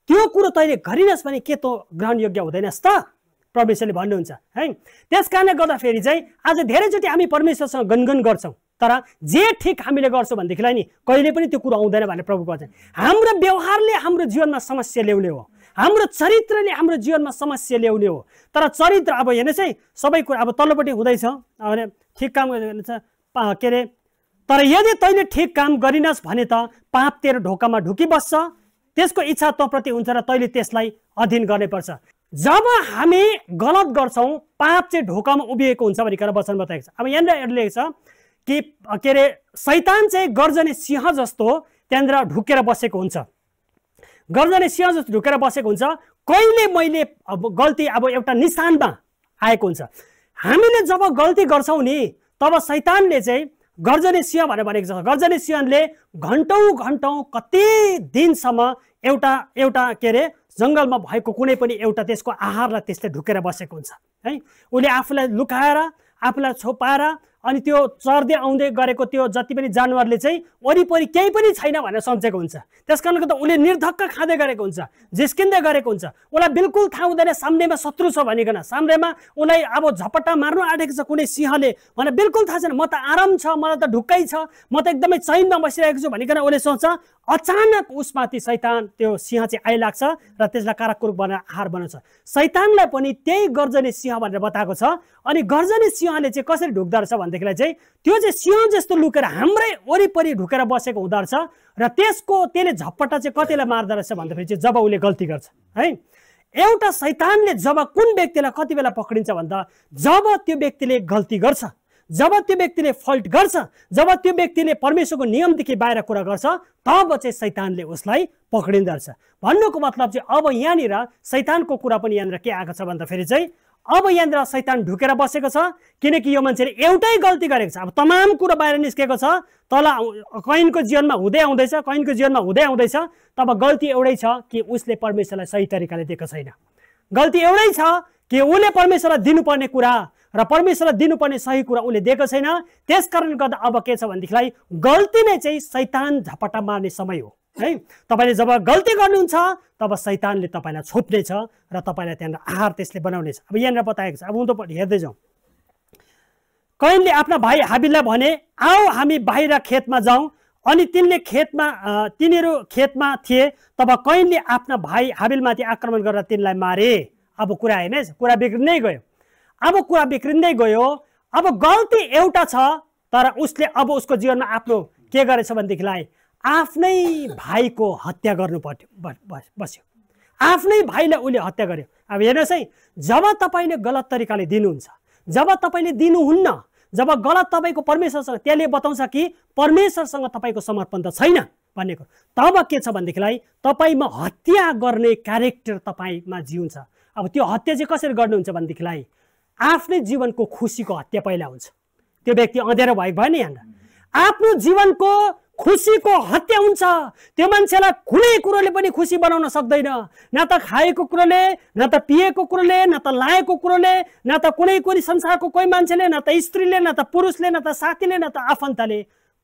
त्यो कुरो तैँले गरिनस् भने के तँ ग्रहण योग्य हुँदैनस् त परमेश्वरले भन्नुहुन्छ है त्यस कारणले गर्दाखेरि चाहिँ आज धेरैचोटि हामी परमेश्वरसँग गनगन गर्छौँ तर जे ठिक हामीले गर्छौँ भनेदेखिलाई नि कहिले पनि त्यो कुरो आउँदैन भनेर प्रभु भन्छ हाम्रो व्यवहारले हाम्रो जीवनमा समस्या ल्याउने हो हाम्रो चरित्रले हाम्रो जीवनमा समस्या ल्याउने हो तर चरित्र अब हेर्नुहोस् है सबै कुरा अब तल्लोपट्टि हुँदैछ भने ठिक काम गर्छ के अरे तर यदि तैँले ठिक काम गरिनस् भने त पाप तेरो ढोकामा ढुकिबस्छ त्यसको इच्छा तँप्रति हुन्छ र तैँले त्यसलाई अधीन गर्नुपर्छ जब हामी गलत गर्छौँ पाप चाहिँ ढोकामा उभिएको हुन्छ भनिकन वचन बताएको छ अब यहाँनिर लेखेको छ कि के अरे शैतान चाहिँ गर्जने सिंह जस्तो त्यहाँनिर ढुकेर बसेको हुन्छ गर्जने सिंह जस्तो ढुकेर बसेको हुन्छ कहिले मैले अब गल्ती अब एउटा निशानमा आएको हुन्छ हामीले जब गल्ती गर्छौँ नि तब शैतानले चाहिँ गर्जने सिंह भनेर भनेको छ गर्जने सिंहले घन्टौँ कति दिनसम्म एउटा के अरे जङ्गलमा भएको कुनै पनि एउटा त्यसको आहारलाई त्यसले ढुकेर बसेको हुन्छ है उसले आफूलाई लुकाएर आफूलाई छोपाएर अनि त्यो चर्दै आउँदै गरेको त्यो जति पनि जानवरले चाहिँ वरिपरि केही पनि छैन भनेर सम्झेको हुन्छ त्यसकारणले गर्दा उसले निर्धक्क खाँदै गरेको हुन्छ जिस्किँदै गरेको हुन्छ उसलाई बिल्कुल थाहा हुँदैन सामनेमा शत्रु छ भनिकन सामनेमा उसलाई अब झपट्टा मार्नु आँटेको छ कुनै सिंहले भने बिल्कुल थाहा छैन म त आराम छ मलाई त ढुक्कै छ म त एकदमै चैनमा बसिरहेको छु भनिकन उसले सोच्छ अचानक उसमाथि शैतान त्यो सिंह चाहिँ आइलाग्छ र त्यसलाई काराकुरुक बनाएर आहार बनाउँछ शैतानलाई पनि त्यही गर्जने सिंह भनेर बताएको छ अनि गर्जने सिंहले चाहिँ कसरी ढुक्दो रहेछ भनेदेखिलाई चाहिँ त्यो चाहिँ सिंह जस्तो लुकेर हाम्रै वरिपरि ढुकेर बसेको हुँदो रहेछ र त्यसले झपट्टा चाहिँ कतिलाई मार्दो रहेछ भन्दाखेरि चाहिँ जब उसले गल्ती गर्छ है एउटा शैतानले जब कुन व्यक्तिलाई कति बेला पक्रिन्छ भन्दा जब त्यो व्यक्तिले गल्ती गर्छ जब त्यो व्यक्तिले फल्ट गर्छ जब त्यो व्यक्तिले परमेश्वरको नियमदेखि बाहिर कुरा गर्छ तब चाहिँ शैतानले उसलाई पक्रिँदो रहेछ भन्नुको मतलब चाहिँ अब यहाँनिर शैतानको कुरा पनि यहाँनिर के आएको छ भन्दाखेरि चाहिँ अब यहाँनिर शैतान ढुकेर बसेको छ किनकि यो मान्छेले एउटै गल्ती गरेको छ अब तमाम कुरा बाहिर निस्केको छ तल कैनको जीवनमा हुँदै आउँदैछ तब गल्ती एउटै छ कि उसले परमेश्वरलाई सही तरिकाले दिएको छैन गल्ती एउटै छ कि उसले परमेश्वरलाई दिनुपर्ने कुरा र परमेश्वरलाई दिनुपर्ने सही कुरा उसले दिएको छैन त्यसकारणले गर्दा अब के छ भनेदेखिलाई गल्ती नै चाहिँ शैतान झपट्टा मार्ने समय हो है तपाईले जब गल्ती गर्नुहुन्छ तब शैतानले तपाईलाई छोप्नेछ र तपाईलाई त्यहाँ आहार त्यसले बनाउनेछ अब यहाँनिर बताएको छ अब उँधोपट्टि हेर्दै जाउँ कैनले आफ्ना भाइ हाबिललाई भने आओ हामी बाहिर खेतमा जाउँ अनि तिनीहरू खेतमा थिए तब कैनले आफ्ना भाइ हाबिलमाथि आक्रमण गरेर तिनलाई मारे अब कुरा होइन कुरा बिग्रिँदै गयो अब गल्ती एउटा छ तर उसले अब उसको जीवनमा आफ्नो के गरेछ भनेदेखिलाई आफ्नै भाइको हत्या गर्नु बस्यो आफ्नै भाइलाई उसले हत्या गर्यो अब हेर्नुहोस् है जब तपाईँले गलत तरिकाले दिनुहुन्छ जब तपाईँले दिनुहुन्न जब गलत तपाईँको परमेश्वरसँग त्यसले बताउँछ कि परमेश्वरसँग तपाईँको समर्पण त छैन भनेको तब के छ भनेदेखिलाई तपाईँमा हत्या गर्ने क्यारेक्टर तपाईँमा जिउँछ अब त्यो हत्या चाहिँ कसरी गर्नुहुन्छ भनेदेखिलाई आफ्नै जीवनको खुसीको हत्या पहिला हुन्छ त्यो व्यक्ति अँध्यारो भएको भयो नि यहाँ आफ्नो जीवनको खुसीको हत्या हुन्छ। त्यो मान्छेलाई कुनै कुरोले पनि खुसी बनाउन सक्दैन, न त खाएको कुरोले, न त पिएको कुरोले, न त लाएको कुरोले, न त कुनै संसारको कोही मान्छेले, न त स्त्रीले, न त पुरुषले, न त साथीले, न त आफन्तले,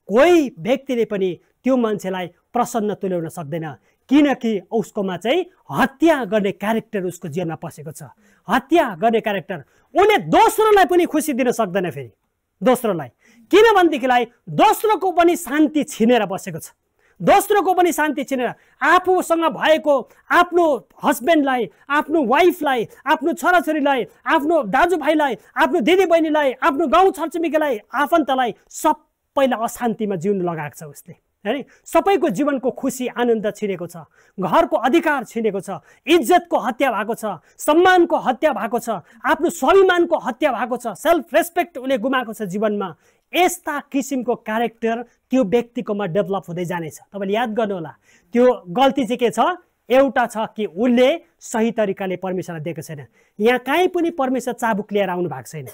कोही व्यक्तिले पनि त्यो मान्छेलाई प्रसन्न तुल्याउन सक्दैन, किनकि उसकोमा चाहिँ हत्या गर्ने क्यारेक्टर उसको जीवनमा पसेको छ। हत्या गर्ने क्यारेक्टर, उसले दोस्रोलाई पनि खुसी दिन सक्दैन। फेरि दोस्रोलाई, किनभनेदेखिलाई दोस्रोको पनि शान्ति छिनेर बसेको छ। दोस्रोको पनि शान्ति छिनेर आफूसँग भएको आफ्नो हस्बेन्डलाई, आफ्नो वाइफलाई, आफ्नो छोराछोरीलाई, आफ्नो दाजुभाइलाई, आफ्नो दिदीबहिनीलाई, आफ्नो गाउँ छरछिमेकीलाई, आफन्तलाई सबैलाई अशान्तिमा जिउन लगाएको छ उसले, है। सबैको जीवनको खुसी आनन्द छिनेको छ, घरको अधिकार छिनेको छ, इज्जतको हत्या भएको छ, सम्मानको हत्या भएको छ, आफ्नो स्वाभिमानको हत्या भएको छ, सेल्फ रेस्पेक्ट उसले गुमाएको छ जीवनमा। यस्ता किसिमको क्यारेक्टर त्यो व्यक्तिकोमा डेभलप हुँदै जानेछ। तपाईँले याद गर्नुहोला, त्यो गल्ती चाहिँ के छ? एउटा छ कि उसले सही तरिकाले परमेश्वरलाई दिएको छैन। यहाँ कहीँ पनि परमेश्वर चाबुक लिएर आउनु भएको छैन,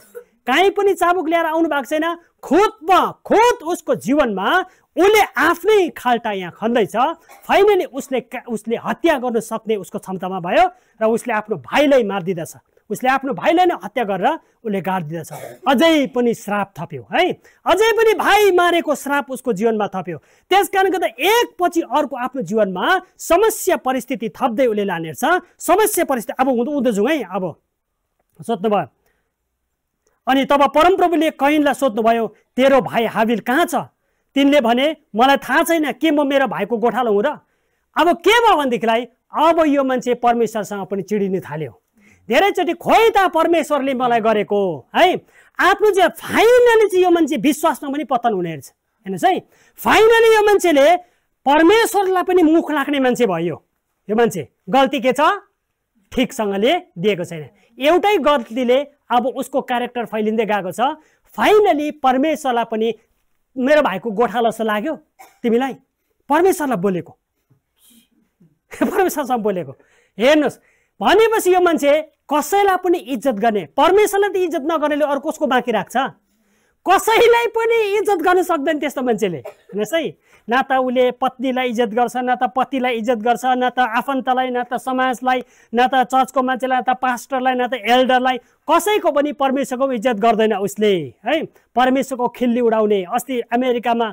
कहीँ पनि चाबुक लिएर आउनु भएको छैन। खुद उसको जीवनमा उसले आफ्नै खाल्टा यहाँ खन्दैछ। फाइनली उसले हत्या गर्न सक्ने उसको क्षमतामा भयो र उसले आफ्नो भाइलाई मारिदिँदछ। उसले आफ्नो भाइलाई नै हत्या गरेर उसले गाडिदिँदछ। अझै पनि श्राप थप्यो, है। अझै पनि भाइ मारेको श्राप उसको जीवनमा थप्यो। त्यस कारणले गर्दा एकपछि अर्को आफ्नो जीवनमा समस्या परिस्थिति थप्दै उसले लानेछ। समस्या परिस्थिति अब उँधो जाउँ है। अब सोध्नुभयो, अनि तब परमप्रभुले कैनलाई सोध्नुभयो, तेरो भाइ हाबिल कहाँ छ? तिनले भने, मलाई थाहा छैन, के म मेरो भाइको गोठालो हुँ र? अब के भयो भनेदेखिलाई अब यो मान्छे परमेश्वरसँग पनि चिडिन थाल्यो। धेरैचोटि खोइ त परमेश्वरले मलाई गरेको, है। आफ्नो चाहिँ फाइनली चाहिँ यो मान्छे विश्वासमा पनि पतन हुने रहेछ, हेर्नुहोस् है। फाइनली यो मान्छेले परमेश्वरलाई पनि मुख लाग्ने मान्छे भयो। यो मान्छे गल्ती के छ? ठिकसँगले दिएको छैन। एउटै गल्तीले अब उसको क्यारेक्टर फैलिँदै गएको छ। फाइनली परमेश्वरलाई पनि मेरो भाइको गोठालो जस्तो लाग्यो तिमीलाई? परमेश्वरलाई बोलेको, परमेश्वरसँग बोलेको, हेर्नुहोस्। भनेपछि यो मान्छे कसैलाई पनि इज्जत गर्ने, परमेश्वरलाई त इज्जत नगर्नेले अरू कसको बाँकी राख्छ? कसैलाई पनि इज्जत गर्न सक्दैन त्यस्तो मान्छेले, हेर्नुहोस् है। न त उसले पत्नीलाई इज्जत गर्छ, न त पतिलाई इज्जत गर्छ, न त आफन्तलाई, न त समाजलाई, न त चर्चको मान्छेलाई, न त पास्टरलाई, न त एल्डरलाई, कसैको पनि परमेश्वरको इज्जत गर्दैन उसले, है। परमेश्वरको खिल्ली उडाउने, अस्ति अमेरिकामा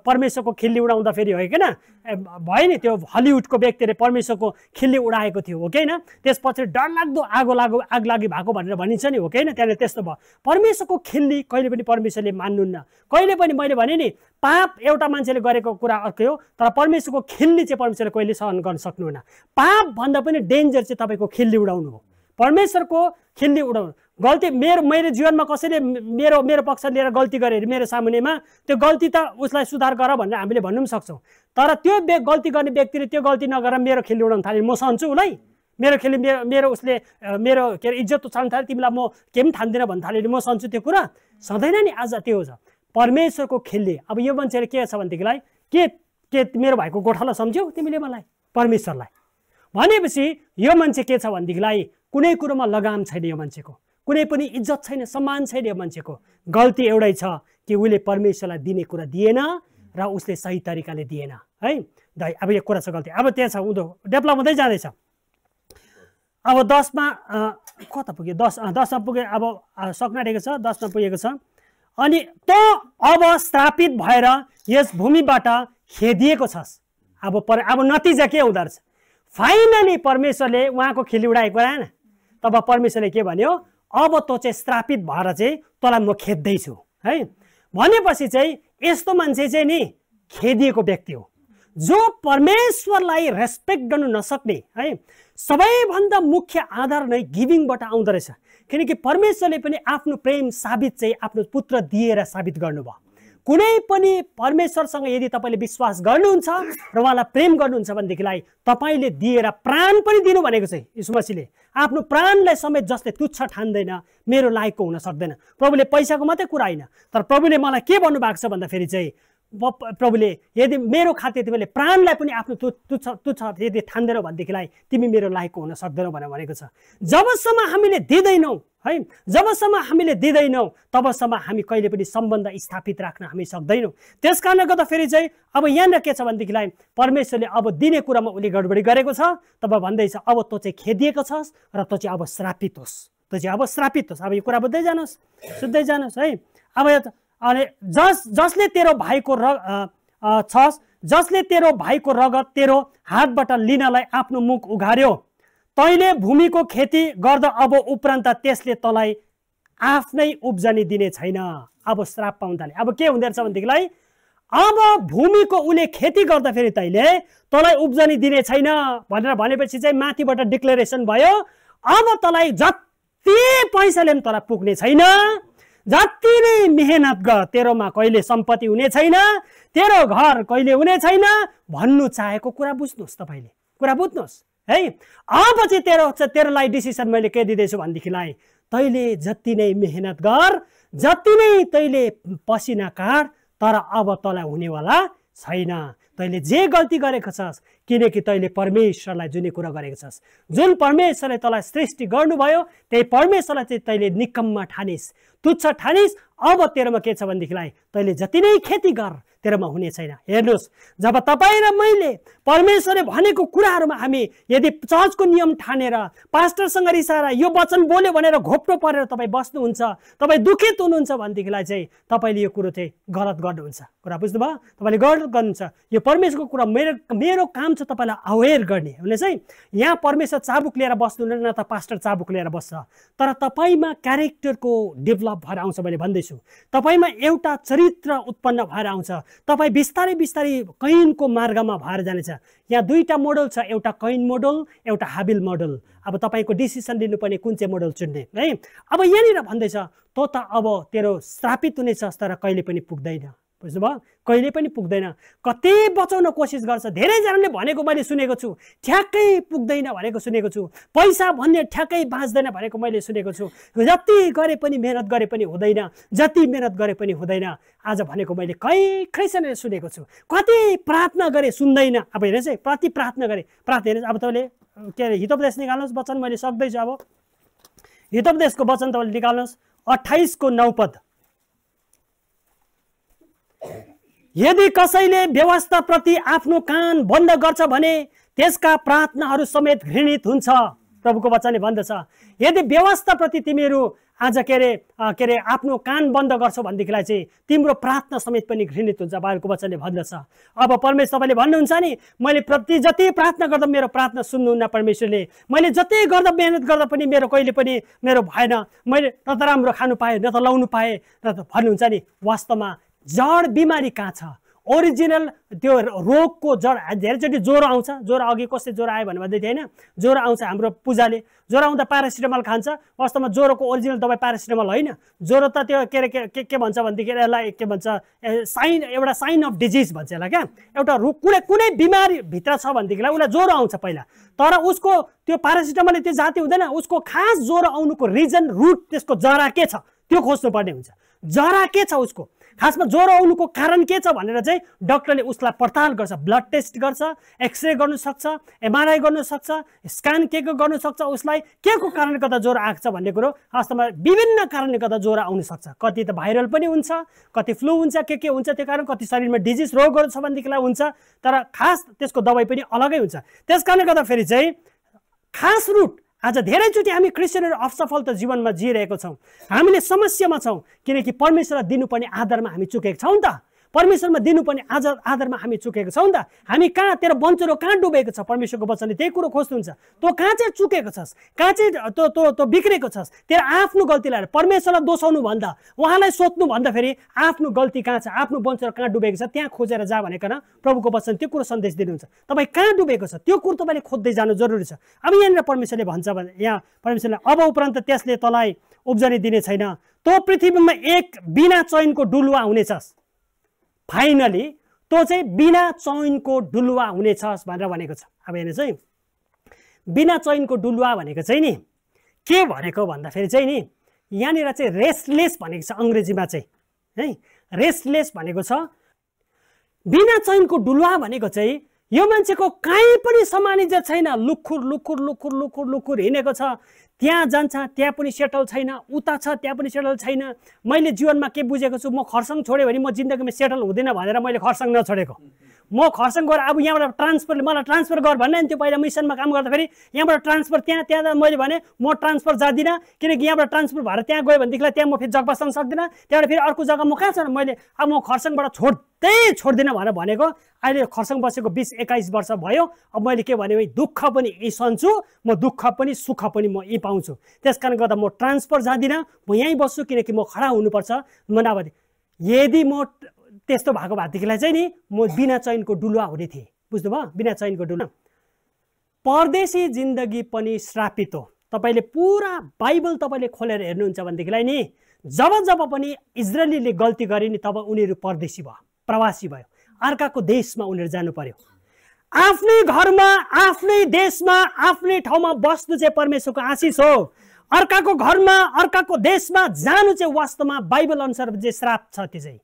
परमेश्वरको खिल्ली उडाउँदा फेरि हो किन भयो नि, त्यो हलिउडको व्यक्तिले परमेश्वरको खिल्ली उडाएको थियो, हो कि होइन? त्यसपछि डरलाग्दो आग लागि भएको भनेर भनिन्छ नि, हो कि होइन? त्यहाँनिर त्यस्तो भयो। परमेश्वरको खिल्ली कहिले पनि परमेश्वरले मान्नुहुन्न। कहिले पनि मैले भने नि, पाप एउटा मान्छेले गरेको कुरा अर्कै हो, तर परमेश्वरको खिल्ली चाहिँ परमेश्वरले कहिले सहन गर्न सक्नुहुन्न। पाप भन्दा पनि डेन्जर चाहिँ तपाईँको खिल्ली उडाउनु हो, परमेश्वरको खिल्ली उडाउनु। गल्ती मेरो जीवनमा कसैले मेरो पक्ष लिएर गल्ती गरे मेरो सामुन्नेमा, त्यो गल्ती त उसलाई सुधार गर भनेर हामीले भन्नु पनि सक्छौँ। तर त्यो गल्ती गर्ने व्यक्तिले त्यो गल्ती नगरेर मेरो खिल्ली उडाउन थाल्यो, म सहन्छु उसलाई? मेरो खिल्ली मेरो उसले मेरो के अरे इज्जत उचाल्न थाल्यो, तिमीलाई म के पनि ठान्दिनँ भन्न थाल्यो, म सहन्छु? त्यो कुरा सधैँ नि। आज त्यो छ परमेश्वरको खिल्ली। अब यो मान्छेले के छ भनेदेखिलाई के मेरो भाइको गोठालो सम्झ्यौ तिमीले मलाई, परमेश्वरलाई? भनेपछि यो मान्छे के छ भनेदेखिलाई कुनै कुरोमा लगाम छैन यो मान्छेको, कुनै पनि इज्जत छैन, सम्मान छैन यो मान्छेको। गल्ती एउटै छ कि उसले परमेश्वरलाई दिने कुरा दिएन र उसले सही तरिकाले दिएन, है। अब यो कुरा छ गल्ती। अब त्यहाँ छ उँधो डेभलप हुँदै जाँदैछ। अब 10मा कता पुग्यो? 10मा पुग्यो। अब सक्न आँटेको छ, 10मा पुगेको छ। अनि त अब स्थापित भएर यस भूमिबाट खेदिएको छस्। अब नतिजा के हुँदो रहेछ? फाइनली परमेश्वरले उहाँको खिल्ली उडाएको रहेन। तब परमेश्वरले के भन्यो? अब तँ चाहिँ श्रापित भएर चाहिँ तँलाई म खेद्दैछु, है। भनेपछि चाहिँ यस्तो मान्छे चाहिँ नि खेदिएको व्यक्ति हो, जो परमेश्वरलाई रेस्पेक्ट गर्नु नसक्ने, है। सबैभन्दा मुख्य आधार नै गिभिङबाट आउँदो रहेछ। किनकि परमेश्वरले पनि आफ्नो प्रेम साबित चाहिँ आफ्नो पुत्र दिएर साबित गर्नुभयो। कुनै पनि परमेश्वरसँग यदि तपाईँले विश्वास गर्नुहुन्छ र उहाँलाई प्रेम गर्नुहुन्छ भनेदेखिलाई तपाईँले दिएर प्राण पनि दिनु भनेको चाहिँ यीशु मसीहले आफ्नो प्राणलाई समेत जसले तुच्छ ठान्दैन मेरो लायकको हुन सक्दैन। प्रभुले पैसाको मात्रै कुरा होइन, तर प्रभुले मलाई के भन्नुभएको छ भन्दाखेरि चाहिँ प्रभुले यदि मेरो खातिर तिमीले प्राणलाई पनि आफ्नो तुच्छ यदि ठान्दैनौ भनेदेखिलाई तिमी मेरो लायकको हुन सक्दैनौ भनेर भनेको छ। जबसम्म हामीले दिँदैनौँ, है। जबसम्म हामीले दिँदैनौँ तबसम्म हामी कहिले पनि सम्बन्ध स्थापित राख्न हामी सक्दैनौँ। त्यस कारणले गर्दाखेरि चाहिँ अब यहाँनिर के छ भनेदेखिलाई परमेश्वरले अब दिने कुरामा उसले गडबडी गरेको छ। तब भन्दैछ अब तँ चाहिँ खेदिएको छस् र तँ चाहिँ अब श्रापित होस्, तँ चाहिँ अब श्रापित होस्। अब यो कुरा बुझ्दै जानुहोस्, सुन्दै जानुहोस् है। अब अनि जसले तेरो भाइको छस्, जसले तेरो भाइको रगत तेरो हातबाट लिनलाई आफ्नो मुख उघार्यो, तैँले भूमिको खेती गर्दा अब उपरान्त त्यसले तँलाई आफ्नै उब्जनी दिने छैन। अब श्राप पाउँदाले अब के हुँदो रहेछ भनेदेखिलाई अब भूमिको उसले खेती गर्दाखेरि तैँले तँलाई उब्जनी दिने छैन भनेर भनेपछि चाहिँ माथिबाट डिक्लेरेसन भयो। अब तँलाई जति पैसाले पनि तँलाई पुग्ने छैन, जति नै मेहनत गर तेरोमा कहिले सम्पत्ति हुने छैन, तेरो घर कहिले हुने छैन भन्नु चाहेको कुरा बुझ्नुहोस्। तपाईँले कुरा बुझ्नुहोस् है। अब चाहिँ तेरोलाई डिसिसन मैले के दिँदैछु भनेदेखिलाई तैँले जति नै मेहनत गर, जति नै तैँले पसिना काट, तर अब तँलाई हुनेवाला छैन। तैँले जे गल्ती गरेको छस्, किनकि तैँले परमेश्वरलाई जुनै कुरा गरेको छस्, जुन परमेश्वरले तँलाई सृष्टि गर्नुभयो त्यही परमेश्वरलाई चाहिँ तैँले निकम्मा ठानिस्, तुच्छ ठानिस्। अब तेरोमा के छ भनेदेखिलाई तैँले जति नै खेती गर तेरोमा हुने छैन। हेर्नुहोस्, जब तपाईँ र मैले परमेश्वरले भनेको कुराहरूमा हामी यदि चर्चको नियम ठानेर पास्टरसँग रिसाएर यो वचन बोल्यो भनेर घोप्टो परेर तपाईँ बस्नुहुन्छ, तपाईँ दुखित हुनुहुन्छ भनेदेखिलाई चाहिँ तपाईँले यो कुरो चाहिँ गलत गर्नुहुन्छ। कुरा बुझ्नुभयो? तपाईँले गलत गर्नुहुन्छ। यो परमेश्वरको कुरा मेरो काम छ तपाईँलाई अवेर गर्ने। भने चाहिँ यहाँ परमेश्वर चाबुक लिएर बस्नुहुन्न, न त पास्टर चाबुक लिएर बस्छ, तर तपाईँमा क्यारेक्टरको डेभलप भएर आउँछ। मैले भन्दैछु तपाईँमा एउटा चरित्र उत्पन्न भएर आउँछ। तपाईँ बिस्तारै बिस्तारै कैनको मार्गमा भएर जानेछ। यहाँ दुईटा मोडल छ, एउटा कैन मोडल, एउटा हाबिल मोडल। अब तपाईँको डिसिसन लिनुपर्ने कुन चाहिँ मोडल चुन्ने है। अब यहाँनिर भन्दैछ तँ त अब तेरो श्रापित हुनेछस् तर कहिले पनि पुग्दैन। बुझ्नुभयो? कहिले पनि पुग्दैन। कति बचाउन कोसिस गर्छ, धेरैजनाले भनेको मैले सुनेको छु, ठ्याक्कै पुग्दैन भनेको सुनेको छु, पैसा भन्ने ठ्याक्कै बाँच्दैन भनेको मैले सुनेको छु, जति गरे पनि मेहनत गरे पनि हुँदैन, जति मेहनत गरे पनि हुँदैन। आज भनेको मैले खैसनेर सुनेको छु। कति प्रार्थना गरे सुन्दैन। अब हेर्नुहोस् है, कति प्रार्थना गरे हेर्नुहोस्। अब तपाईँले के अरे हितोपदेश निकाल्नुहोस्, वचन मैले सक्दैछु। अब हितोपदेशको वचन तपाईँले निकाल्नुहोस् 28:9 पद। यदि कसैले व्यवस्थाप्रति आफ्नो कान बन्द गर्छ भने त्यसका प्रार्थनाहरू समेत घृणित हुन्छ। प्रभुको वचनले भन्दछ यदि व्यवस्थाप्रति तिमीहरू आज के अरे आफ्नो कान बन्द गर्छौ भनेदेखिलाई चाहिँ तिम्रो प्रार्थना समेत पनि घृणित हुन्छ। बाइबलको वचनले भन्दछ। अब परमेश्वर तपाईँले भन्नुहुन्छ नि, मैले जति प्रार्थना गर्दा मेरो प्रार्थना सुन्नुहुन्न परमेश्वरले, मैले जति गर्दा मेहनत गर्दा पनि मेरो कहिले पनि मेरो भएन, मैले न त राम्रो खानु पाएँ न त लाउनु पाएँ न त भन्नुहुन्छ नि। वास्तवमा जड बिमारी कहाँ छ? ओरिजिनल त्यो रोगको जड। धेरैचोटि ज्वरो आउँछ, ज्वरो अघि कसले ज्वरो आयो भन्दै थियो होइन, ज्वरो आउँछ हाम्रो पूजाले, ज्वरो आउँदा प्यारासिटामल खान्छ। वास्तवमा ज्वरोको ओरिजिनल दबाई प्यारासिटामल होइन। ज्वरो त त्यो के भन्छ भनेदेखि यसलाई के भन्छ, एउटा साइन अफ डिजिज भन्छ यसलाई। क्या एउटा कुनै बिमारी भित्र छ भनेदेखिलाई उसलाई ज्वरो आउँछ पहिला, तर उसको त्यो प्यारासिटामलले त्यो जाति हुँदैन। उसको खास ज्वरो आउनुको रिजन, रुट, त्यसको जरा के छ त्यो खोज्नुपर्ने हुन्छ। जरा के छ उसको, खासमा ज्वरो आउनुको कारण के छ भनेर चाहिँ डाक्टरले उसलाई पडताल गर्छ, ब्लड टेस्ट गर्छ, एक्सरे गर्नु सक्छ, एमआरआई गर्नु सक्छ, स्क्यान के गर्नु सक्छ, उसलाई के को कारणले गर्दा ज्वरो आएको छ भन्ने कुरो। वास्तवमा विभिन्न कारणले गर्दा ज्वरो आउन सक्छ। कति त भाइरल पनि हुन्छ, कति फ्लू हुन्छ, के हुन्छ त्यो कारण, कति शरीरमा डिजिज रोगहरू छ भनेदेखिलाई हुन्छ, तर खास त्यसको दबाई पनि अलगै हुन्छ। त्यस कारणले गर्दा फेरि चाहिँ खास रुट आज धेरैचोटि हामी क्रिस्चियनहरू असफलता जीवनमा जिइरहेको छौँ। हामीले समस्यामा छौँ किनकि परमेश्वरलाई दिनुपर्ने आधारमा हामी चुकेको छौँ नि त। परमेश्वरमा दिनुपर्ने आधारमा हामी चुकेको छौँ नि त। हामी कहाँ तेरो बन्चरो कहाँ डुबेको छ? परमेश्वरको वचनले त्यही कुरो खोज्नुहुन्छ। तँ कहाँ चाहिँ चुकेको छस्, कहाँ चाहिँ तँ बिग्रेको छस्? तेरो आफ्नो गल्ती लगाएर परमेश्वरलाई दोषाउनु भन्दा, उहाँलाई सोध्नु भन्दा फेरि आफ्नो गल्ती कहाँ छ, आफ्नो बन्चरो कहाँ डुबेको छ त्यहाँ खोजेर जा भनेर प्रभुको वचन त्यो कुरो सन्देश दिनुहुन्छ। तपाईँ कहाँ डुबेको छ त्यो कुरो तपाईँले खोज्दै जानु जरुरी छ। अब यहाँनिर परमेश्वरले भन्छ भने, यहाँ परमेश्वरले अब उपरान्त त्यसले तँलाई उब्जनी दिने छैन, तँ पृथ्वीमा एक बिना चयनको डुलुवा हुनेछस्। फाइनली तँ चाहिँ बिना चयनको डुलुवा हुनेछस् भनेर भनेको छ। अब हेर्नुहोस् है, बिना चयनको डुलुवा भनेको चाहिँ नि के भनेको भन्दाखेरि चाहिँ नि यहाँनिर चाहिँ रेस्टलेस भनेको छ अङ्ग्रेजीमा चाहिँ है। रेस्टलेस भनेको छ। बिना चयनको डुलुवा भनेको चाहिँ यो मान्छेको काहीँ पनि समान इज्जत छैन, लुखुर लुखुर लुखुर लुखुर लुखुर हिँडेको छ, त्यहाँ जान्छ त्यहाँ पनि सेटल छैन, उता छ त्यहाँ पनि सेटल छैन। मैले जीवनमा के बुझेको छु, म खरसाङ छोड्यो भने म जिन्दगीमा सेटल हुँदैन भनेर मैले खरसाङ नछोडेको। म खरसाङ गएर अब यहाँबाट ट्रान्सफर, मलाई ट्रान्सफर गर भन्ने नि, त्यो पहिला मिसनमा काम गर्दाखेरि यहाँबाट ट्रान्सफर त्यहाँ मैले भने म ट्रान्सफर जाँदिनँ, किनकि यहाँबाट ट्रान्सफर भएर त्यहाँ गयो भनेदेखिलाई त्यहाँ म फेरि जग बस्न सक्दिनँ, त्यहाँबाट फेरि अर्को जग्गा म कहाँ छ मैले अब म खरसाङबाट छोड्दिनँ भनेर भनेको। अहिले खरसाङ बसेको 20-21 वर्ष भयो। अब मैले के भने दुःख पनि यही सन्छु, म दुःख पनि सुख पनि म यही पाउँछु। त्यस कारण गर्दा म ट्रान्सफर जाँदिनँ, म यहीँ बस्छु, किनकि म खडा हुनुपर्छ। नभए यदि म त्यस्तो भएको भएदेखिलाई चाहिँ नि म बिना चयनको डुलुवा हुने थिएँ, बुझ्नुभयो? बिना चयनको डुलुवा। परदेशी जिन्दगी पनि श्रापित हो। तपाईँले पुरा बाइबल तपाईँले खोलेर हेर्नुहुन्छ भनेदेखिलाई नि जब जब पनि इजरायलीले गल्ती गरे नि तब उनीहरू परदेशी भयो, प्रवासी भयो, अर्काको देशमा उनीहरू जानु पर्यो। आफ्नै घरमा, आफ्नै देशमा, आफ्नै ठाउँमा बस्नु चाहिँ परमेश्वरको आशिष हो। अर्काको घरमा, अर्काको देशमा जानु चाहिँ वास्तवमा बाइबल अनुसार चाहिँ श्राप छ। त्यो चाहिँ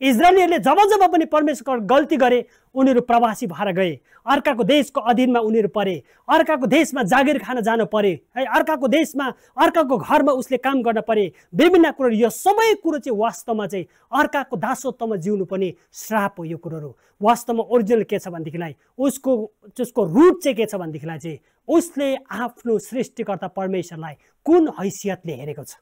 इजरायलीहरूले जब जब पनि परमेश्वरको गल्ती गरे उनीहरू प्रवासी भएर गए, अर्काको देशको अधीनमा उनीहरू परे, अर्काको देशमा जागिर खान जानु परे है, अर्काको देशमा अर्काको घरमा उसले काम गर्न परे, विभिन्न कुरो। यो सबै कुरो चाहिँ वास्तवमा चाहिँ अर्काको दासत्वमा जिउनु पनि श्राप हो। यो कुरोहरू वास्तवमा ओरिजिनल के छ भनेदेखिलाई उसको रुट चाहिँ के छ भनेदेखिलाई चाहिँ उसले आफ्नो सृष्टिकर्ता परमेश्वरलाई कुन हैसियतले हेरेको छ,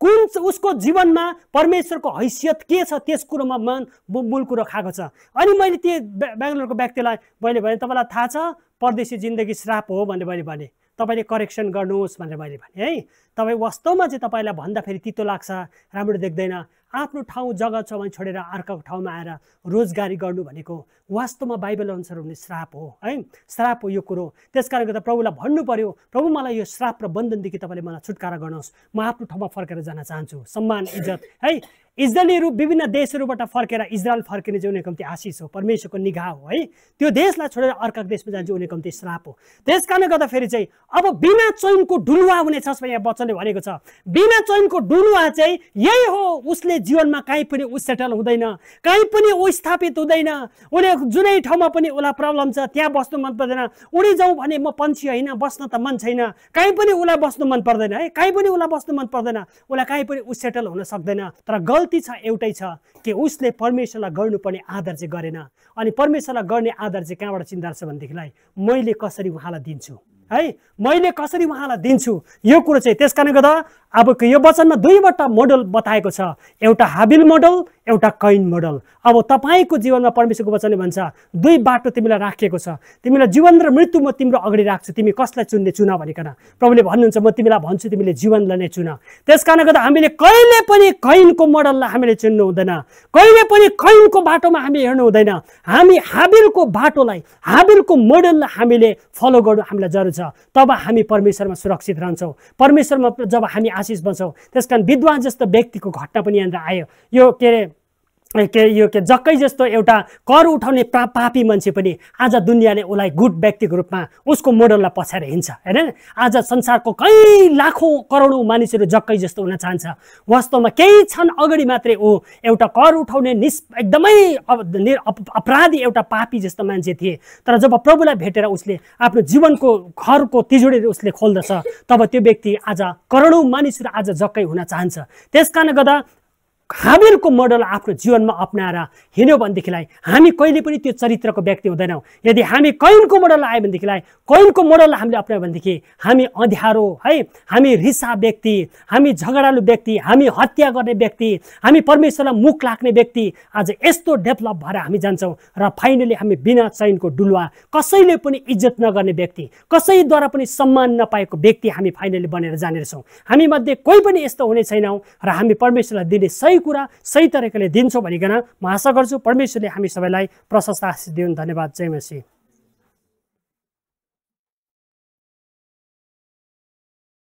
कुन उसको जीवनमा परमेश्वरको हैसियत के छ, त्यस कुरोमा मूल कुरो खाएको छ। अनि मैले त्यो बेङ्गलोरको व्यक्तिलाई मैले भने तपाईँलाई थाहा छ परदेशी जिन्दगी श्राप हो भनेर मैले भने, तपाईँले करेक्सन गर्नुहोस् भनेर मैले भने है। तपाईँ वास्तवमा चाहिँ तपाईँलाई भन्दाखेरि तितो लाग्छ, राम्रो देख्दैन। आफ्नो ठाउँ जग्गा छ भने छोडेर अर्काको ठाउँमा आएर रोजगारी गर्नु भनेको वास्तवमा बाइबल अनुसार हुने श्राप हो है, श्राप हो यो कुरो। त्यस कारणले गर्दा प्रभुलाई भन्नु पर्यो, प्रभु मलाई यो श्राप र बन्धनदेखि तपाईँले मलाई छुटकारा गर्नुहोस्, म आफ्नो ठाउँमा फर्केर जान चाहन्छु। सम्मान इज्जत है, इजरायलीहरू विभिन्न देशहरूबाट फर्केर इजरायल फर्किने चाहिँ उनीहरूको निम्ति आशिष हो, परमेश्वरको निगाह हो है। त्यो देशलाई छोडेर अर्काको देशमा जान्छ उनीहरूको निम्ति श्राप हो। त्यस कारणले गर्दाखेरि चाहिँ अब बिना चयनको डुलुवा हुने छ यहाँ वचनले भनेको छ। बिना चयनको डुलुवा चाहिँ यही हो, उसले जीवनमा कहीँ पनि ऊ सेटल हुँदैन, कहीँ पनि ऊ स्थापित हुँदैन। उसले जुनै ठाउँमा पनि उसलाई प्रब्लम छ, त्यहाँ बस्नु मन पर्दैन। उडी जाउँ भने म पन्छी होइन, बस्न त मन छैन, कहीँ पनि उसलाई बस्नु मन पर्दैन है, कहीँ पनि उसलाई बस्नु मन पर्दैन, उसलाई कहीँ पनि ऊ सेटल हुन सक्दैन। तर गल्ती छ एउटै छ कि उसले परमेश्वरलाई गर्नुपर्ने आदर चाहिँ गरेन। अनि परमेश्वरलाई गर्ने आदर चाहिँ कहाँबाट चिन्ता छ भनेदेखिलाई मैले कसरी उहाँलाई दिन्छु है, मैले कसरी उहाँलाई दिन्छु यो कुरो चाहिँ। त्यस कारणले गर्दा अब यो वचनमा दुईवटा मोडल बताएको छ, एउटा हाबिल मोडल, एउटा कैन मोडल। अब तपाईँको जीवनमा परमेश्वरको वचनले भन्छ दुई बाटो तिमीलाई राखिएको छ, तिमीलाई जीवन र मृत्यु म तिम्रो अगाडि राख्छु, तिमी कसलाई चुन्ने चुन भनिकन प्रभुले भन्नुहुन्छ। म तिमीलाई भन्छु तिमीले जीवनलाई नै चुन। त्यस कारणले गर्दा हामीले कहिले पनि कैनको मोडललाई हामीले चुन्नु हुँदैन, कहिले पनि कैनको बाटोमा हामी हेर्नु हुँदैन। हामी हाबिलको बाटोलाई, हाबिलको मोडललाई हामीले फलो गर्नु हामीलाई जरुरी छ। तब हामी परमेश्वरमा सुरक्षित रहन्छौँ, परमेश्वरमा जब हामी आशिष बन्छौँ। त्यस कारण विद्वान जस्तो व्यक्तिको घटना पनि यहाँनिर आयो। यो जक्कै जस्तो एउटा कर उठाउने पापी मान्छे पनि आज दुनियाँले उसलाई गुड व्यक्तिको रूपमा उसको मोडललाई पछाएर हिँड्छ होइन। आज संसारको कहीँ लाखौँ करोडौँ मानिसहरू जक्कै जस्तो हुन चाहन्छ। वास्तवमा केही क्षण अगाडि मात्रै ऊ एउटा कर उठाउने एकदमै अपराधी एउटा पापी जस्तो मान्छे थिए। तर जब प्रभुलाई भेटेर उसले आफ्नो जीवनको घरको तिजोरी उसले खोल्दछ तब त्यो व्यक्ति आज करोडौँ मानिसहरू आज जक्कै हुन चाहन्छ। त्यस कारणले गर्दा हाबिलको मोडल आफ्नो जीवनमा अपनाएर हिँड्यो भनेदेखिलाई हामी कहिले पनि त्यो चरित्रको व्यक्ति हुँदैनौँ। यदि हामी कैनको मोडललाई आयो भनेदेखिलाई, कैनको मोडललाई हामीले अपनायो भनेदेखि हामी अँध्यारो है, हामी रिसा व्यक्ति, हामी झगडालु व्यक्ति, हामी हत्या गर्ने व्यक्ति, हामी परमेश्वरलाई मुख लाग्ने व्यक्ति आज यस्तो डेभलप भएर हामी जान्छौँ। र फाइनली हामी बिना चयनको डुलुवा, कसैले पनि इज्जत नगर्ने व्यक्ति, कसैद्वारा पनि सम्मान नपाएको व्यक्ति हामी फाइनली बनेर जाने रहेछौँ। हामी मध्ये कोही पनि यस्तो हुने छैनौँ र हामी परमेश्वरलाई दिने सही कुरा सही तरिकाले दिन्छौँ भनिकन म आशा गर्छु। परमेश्वरले हामी सबैलाई प्रशस्त आशीष दिउन्। धन्यवाद। जय मसीह।